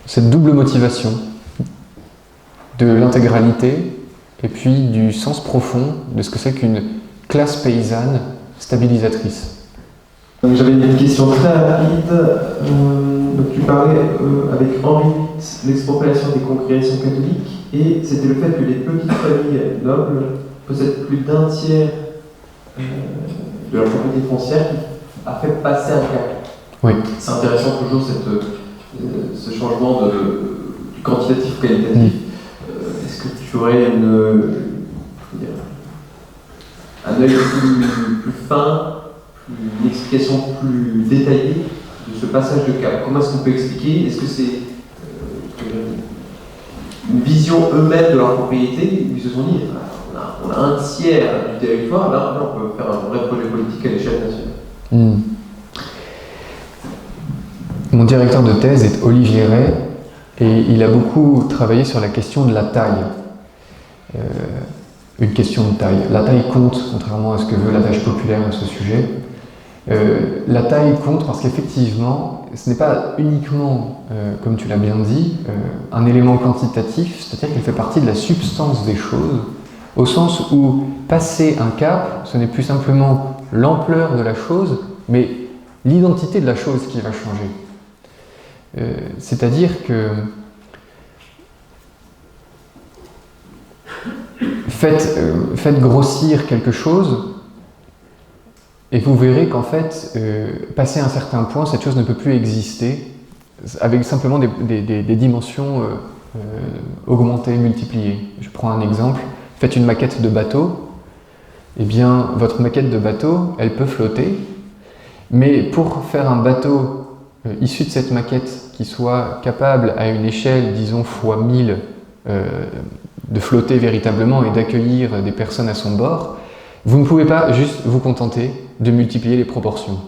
cette double motivation de l'intégralité et puis du sens profond de ce que c'est qu'une classe paysanne stabilisatrice. J'avais une question très rapide. Donc tu parlais avec Henri VIII l'expropriation des congrégations catholiques et c'était le fait que les petites familles nobles possèdent plus d'un tiers de leur propriété foncière qui a fait passer un cap. Oui. C'est intéressant toujours ce changement du quantitatif au qualitatif. Est-ce que tu aurais un œil plus fin, une explication plus détaillée de ce passage de cap? Comment est-ce qu'on peut expliquer? Est-ce que c'est une vision eux-mêmes de leur propriété où ils se sont dit on a un tiers du territoire, là on peut faire un vrai projet politique à l'échelle nationale? Mon directeur de thèse est Olivier Ray et il a beaucoup travaillé sur la question de la taille. Une question de taille. La taille compte, contrairement à ce que veut l'adage populaire à ce sujet. La taille compte parce qu'effectivement, ce n'est pas uniquement, comme tu l'as bien dit, un élément quantitatif, c'est-à-dire qu'elle fait partie de la substance des choses, au sens où passer un cap, ce n'est plus simplement l'ampleur de la chose, mais l'identité de la chose qui va changer. C'est-à-dire que faites grossir quelque chose et vous verrez qu'en fait, passé un certain point, cette chose ne peut plus exister avec simplement des dimensions augmentées, multipliées. Je prends un exemple. Faites une maquette de bateau. Eh bien, votre maquette de bateau, elle peut flotter, mais pour faire un bateau issu de cette maquette qui soit capable à une échelle, disons, fois 1000, de flotter véritablement et d'accueillir des personnes à son bord, vous ne pouvez pas juste vous contenter de multiplier les proportions.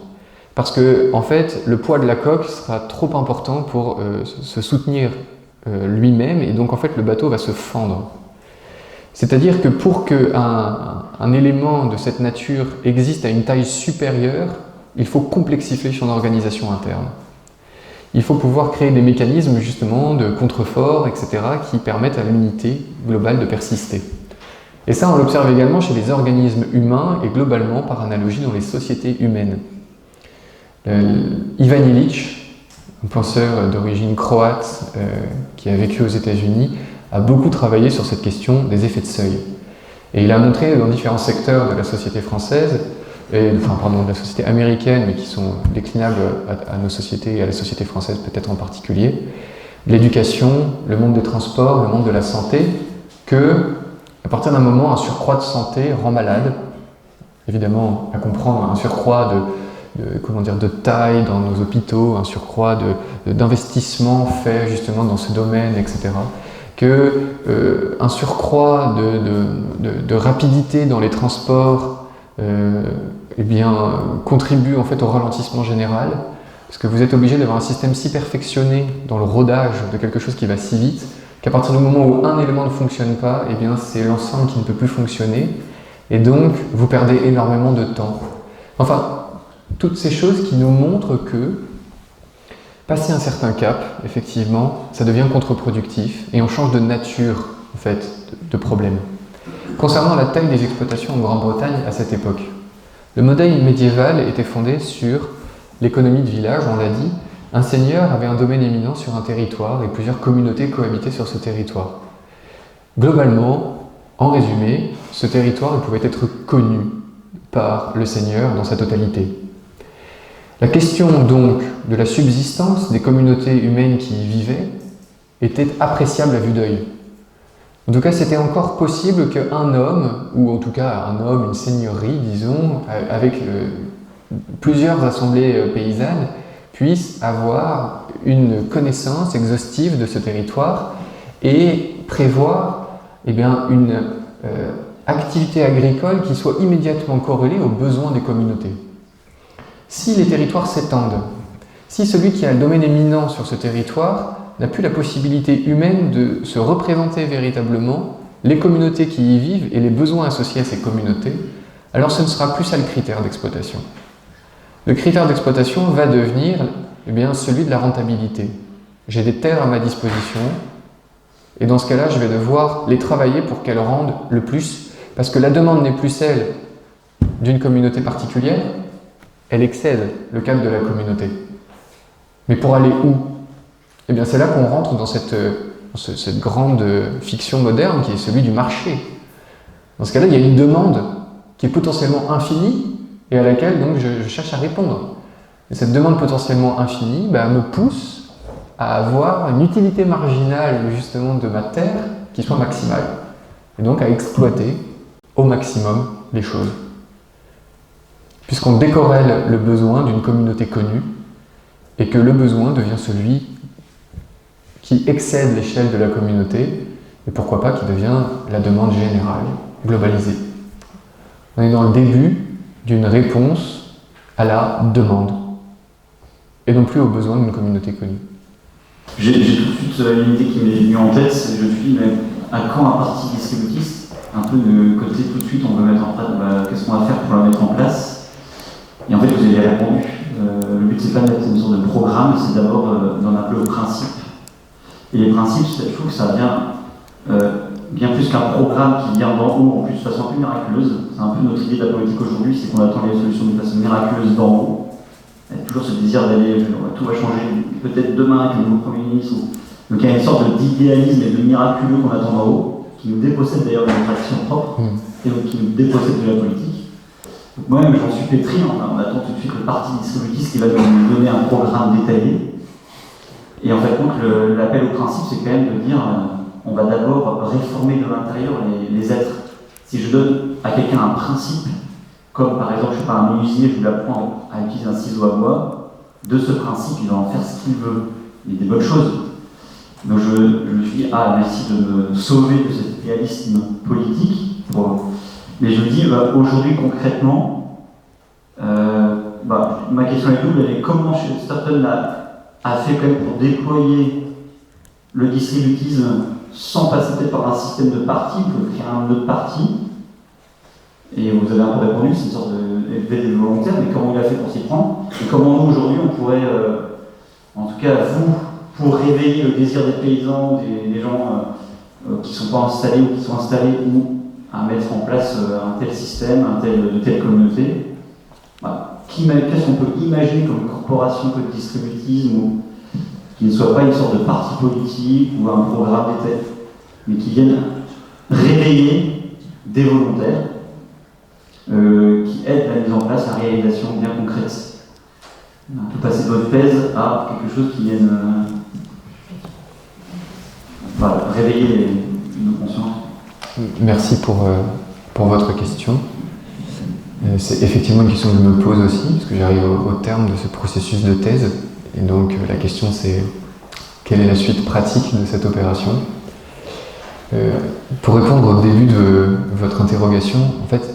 Parce que, en fait, le poids de la coque sera trop important pour se soutenir lui-même, et donc en fait le bateau va se fendre. C'est-à-dire que pour qu'un élément de cette nature existe à une taille supérieure, il faut complexifier son organisation interne. Il faut pouvoir créer des mécanismes justement de contrefort, etc., qui permettent à l'unité globale de persister. Et ça, on l'observe également chez les organismes humains et globalement, par analogie, dans les sociétés humaines. Ivan Illich, un penseur d'origine croate qui a vécu aux États-Unis, a beaucoup travaillé sur cette question des effets de seuil. Et il a montré dans différents secteurs de la société française, de la société américaine, mais qui sont déclinables à nos sociétés et à la société française peut-être en particulier, l'éducation, le monde des transports, le monde de la santé, que, à partir d'un moment, un surcroît de santé rend malade. Évidemment, à comprendre un surcroît de taille dans nos hôpitaux, un surcroît d'investissement fait justement dans ce domaine, etc. Un surcroît de rapidité dans les transports contribue en fait au ralentissement général, parce que vous êtes obligé d'avoir un système si perfectionné dans le rodage de quelque chose qui va si vite, qu'à partir du moment où un élément ne fonctionne pas, eh bien c'est l'ensemble qui ne peut plus fonctionner, et donc vous perdez énormément de temps. Enfin, toutes ces choses qui nous montrent que, passé un certain cap, effectivement, ça devient contre-productif, et on change de nature, en fait, de problème. Concernant la taille des exploitations en Grande-Bretagne à cette époque, le modèle médiéval était fondé sur l'économie de village, on l'a dit. Un seigneur avait un domaine éminent sur un territoire et plusieurs communautés cohabitaient sur ce territoire. Globalement, en résumé, ce territoire il pouvait être connu par le seigneur dans sa totalité. La question donc de la subsistance des communautés humaines qui y vivaient était appréciable à vue d'œil. En tout cas, c'était encore possible qu'un homme, ou en tout cas un homme, une seigneurie, disons, avec plusieurs assemblées paysannes, puisse avoir une connaissance exhaustive de ce territoire et prévoir une activité agricole qui soit immédiatement corrélée aux besoins des communautés. Si les territoires s'étendent, si celui qui a le domaine éminent sur ce territoire n'a plus la possibilité humaine de se représenter véritablement les communautés qui y vivent et les besoins associés à ces communautés, alors ce ne sera plus ça le critère d'exploitation. Le critère d'exploitation va devenir celui de la rentabilité. J'ai des terres à ma disposition, et dans ce cas-là, je vais devoir les travailler pour qu'elles rendent le plus, parce que la demande n'est plus celle d'une communauté particulière, elle excède le cadre de la communauté. Mais pour aller où ? Eh bien, c'est là qu'on rentre dans cette grande fiction moderne qui est celui du marché. Dans ce cas-là, il y a une demande qui est potentiellement infinie et à laquelle donc je cherche à répondre. Et cette demande potentiellement infinie me pousse à avoir une utilité marginale justement de ma terre qui soit maximale. Et donc à exploiter au maximum les choses. Puisqu'on décorrèle le besoin d'une communauté connue et que le besoin devient celui qui excède l'échelle de la communauté et pourquoi pas qui devient la demande générale, globalisée. On est dans le début d'une réponse à la demande et non plus aux besoins d'une communauté connue. J'ai tout de suite une idée qui m'est venue en tête, je me suis dit, mais à quand un parti distributiste ? Un peu de côté tout de suite, on va mettre en place, qu'est-ce qu'on va faire pour la mettre en place ? Et en fait, vous avez répondu, le but c'est pas de mettre une sorte de programme, c'est d'abord d'en appeler aux principes. Et les principes, je trouve que ça vient bien plus qu'un programme qui vient d'en haut, en plus de façon un peu miraculeuse. C'est un peu notre idée de la politique aujourd'hui, c'est qu'on attend les solutions de façon miraculeuse d'en haut. Il y a toujours ce désir d'aller, tout va changer peut-être demain avec le nouveau Premier ministre. Donc il y a une sorte d'idéalisme et de miraculeux qu'on attend d'en haut. qui nous dépossède d'ailleurs de notre action propre, et donc qui nous dépossède de la politique. Donc moi-même, j'en suis pétri, on attend tout de suite le parti distributiste qui va nous donner un programme détaillé. Et en fait, donc, l'appel au principe, c'est quand même de dire on va d'abord réformer de l'intérieur les êtres. Si je donne à quelqu'un un principe, comme par exemple, je ne sais pas, un menuisier, je lui apprends à utiliser un ciseau à bois, de ce principe, il va en faire ce qu'il veut. Il y a des bonnes choses. Donc je me suis dit, merci de me sauver de cet idéalisme politique. Mais je me dis, aujourd'hui concrètement, ma question est double, elle est comment Chesterton a fait quand même pour déployer le distributisme sans passer peut-être par un système de parti, vous pouvez créer un autre parti. Et vous avez un peu répondu, c'est une sorte de FV volontaire, mais comment il a fait pour s'y prendre? Et comment nous, aujourd'hui, on pourrait, en tout cas vous, pour réveiller le désir des paysans, des gens qui ne sont pas installés ou qui sont installés, ou à mettre en place un tel système, de telle communauté. Qu'est-ce qu'on peut imaginer comme corporation, comme distributisme, ou qui ne soit pas une sorte de parti politique ou un programme des têtes, mais qui vienne réveiller des volontaires qui aident la mise en place, la réalisation bien concrète. On peut passer de votre thèse à quelque chose qui vienne réveiller nos consciences. Merci pour votre question. C'est effectivement une question que je me pose aussi, parce que j'arrive au terme de ce processus de thèse. Et donc la question c'est, quelle est la suite pratique de cette opération? Pour répondre au début de votre interrogation, en fait,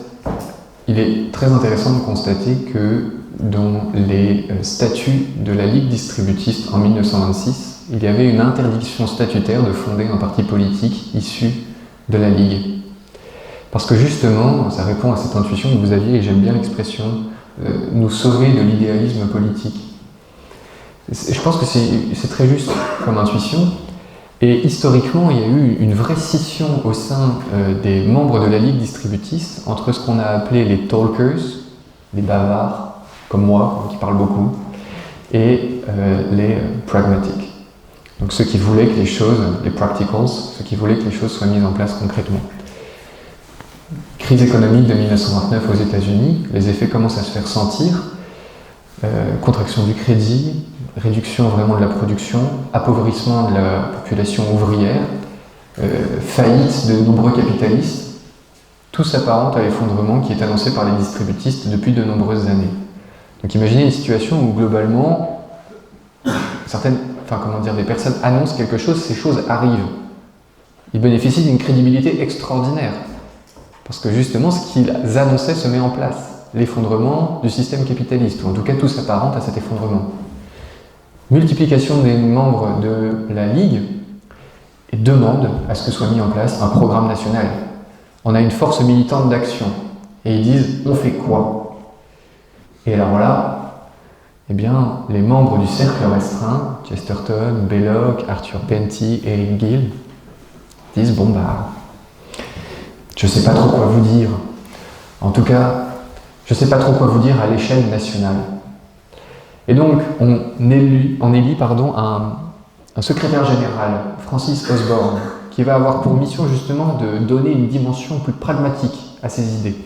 il est très intéressant de constater que dans les statuts de la Ligue distributiste en 1926, il y avait une interdiction statutaire de fonder un parti politique issu de la Ligue. Parce que justement, ça répond à cette intuition que vous aviez, et j'aime bien l'expression, nous sauver de l'idéalisme politique. Je pense que c'est très juste comme intuition, et historiquement, il y a eu une vraie scission au sein des membres de la Ligue distributiste entre ce qu'on a appelé les talkers, les bavards, comme moi, qui parlent beaucoup, et les pragmatiques. Donc ceux qui voulaient que les choses, les practicals, ceux qui voulaient que les choses soient mises en place concrètement. Crise économique de 1929 aux États-Unis, les effets commencent à se faire sentir, contraction du crédit, réduction vraiment de la production, appauvrissement de la population ouvrière, faillite de nombreux capitalistes, tout s'apparente à l'effondrement qui est annoncé par les distributistes depuis de nombreuses années. Donc imaginez une situation où globalement, des personnes annoncent quelque chose, ces choses arrivent. Ils bénéficient d'une crédibilité extraordinaire, parce que justement ce qu'ils annonçaient se met en place, l'effondrement du système capitaliste, ou en tout cas tout s'apparente à cet effondrement. Multiplication des membres de la Ligue et demande à ce que soit mis en place un programme national. On a une force militante d'action, et ils disent on fait quoi? Et alors là, eh bien, les membres du cercle restreint, Chesterton, Belloc, Arthur Penty, Eric Gill, disent je ne sais pas trop quoi vous dire. En tout cas, je ne sais pas trop quoi vous dire à l'échelle nationale. Et donc, on élit un secrétaire général, Francis Osborne, qui va avoir pour mission justement de donner une dimension plus pragmatique à ces idées.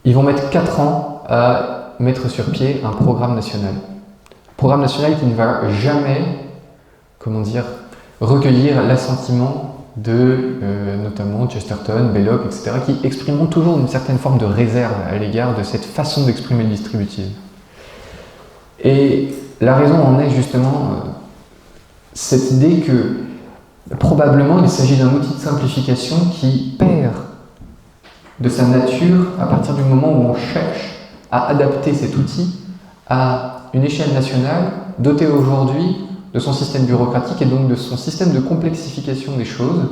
Ils vont mettre 4 ans à mettre sur pied un programme national. Programme national qui ne va jamais, recueillir l'assentiment de notamment Chesterton, Belloc, etc., qui exprimeront toujours une certaine forme de réserve à l'égard de cette façon d'exprimer le distributisme. Et la raison en est justement cette idée que probablement il s'agit d'un outil de simplification qui perd de sa nature à partir du moment où on cherche à adapter cet outil à une échelle nationale dotée aujourd'hui de son système bureaucratique et donc de son système de complexification des choses,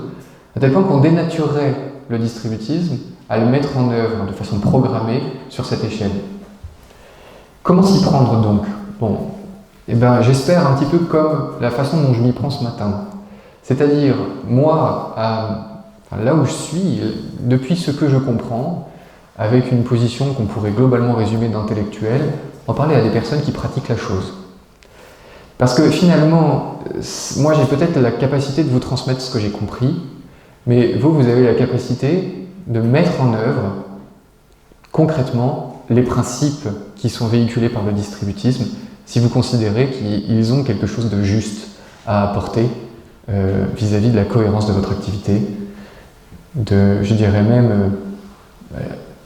à tel point qu'on dénaturerait le distributisme à le mettre en œuvre de façon programmée sur cette échelle. Comment s'y prendre donc? J'espère un petit peu comme la façon dont je m'y prends ce matin. C'est-à-dire, moi, là où je suis, depuis ce que je comprends, avec une position qu'on pourrait globalement résumer d'intellectuel, en parler à des personnes qui pratiquent la chose. Parce que finalement, moi j'ai peut-être la capacité de vous transmettre ce que j'ai compris, Mais vous avez la capacité de mettre en œuvre concrètement les principes qui sont véhiculés par le distributisme si vous considérez qu'ils ont quelque chose de juste à apporter vis-à-vis de la cohérence de votre activité, je dirais même,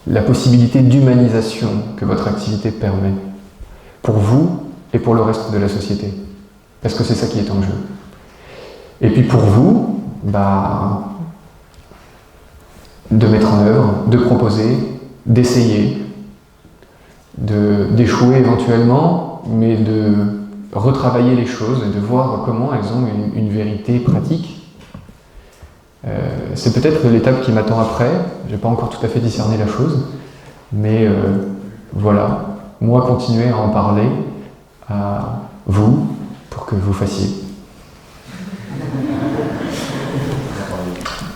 la possibilité d'humanisation que votre activité permet, pour vous et pour le reste de la société. Parce que c'est ça qui est en jeu. Et puis pour vous, de mettre en œuvre, de proposer, d'essayer, d'échouer éventuellement, mais de retravailler les choses et de voir comment elles ont une vérité pratique. C'est peut-être l'étape qui m'attend après, je n'ai pas encore tout à fait discerné la chose, mais voilà, moi continuer à en parler à vous pour que vous fassiez.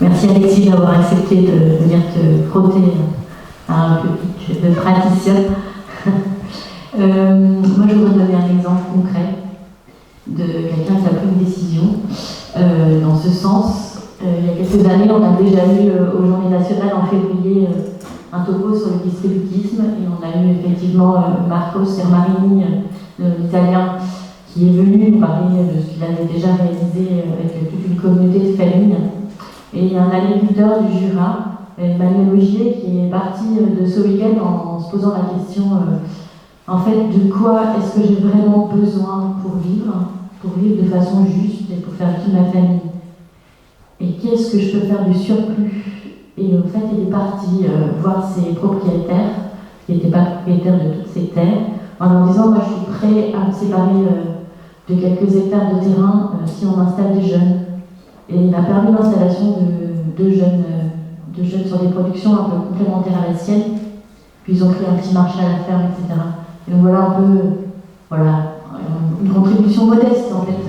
Merci Alexis d'avoir accepté de venir te frotter à un public de praticiens. Moi je voudrais donner un exemple concret de quelqu'un qui a pris une décision dans ce sens. Il y a quelques années, on a déjà eu aux Journées nationales en février un topo sur le distributisme et on a eu effectivement Marco Sermarini, l'italien, qui est venu nous parler de ce qu'il avait déjà réalisé avec toute une communauté de familles. Et il y a un agriculteur du Jura, Emmanuel Augier, qui est parti de ce week-end en se posant la question en fait, de quoi est-ce que j'ai vraiment besoin pour vivre de façon juste et pour faire vivre ma famille. Et qu'est-ce que je peux faire du surplus? Et en fait, il est parti voir ses propriétaires, qui n'étaient pas propriétaires de toutes ces terres, en leur disant, moi je suis prêt à me séparer de quelques hectares de terrain si on installe des jeunes. Et il a permis l'installation de jeunes sur des productions un peu complémentaires à la sienne. Puis ils ont créé un petit marché à la ferme, etc. Et donc voilà un peu une contribution modeste en fait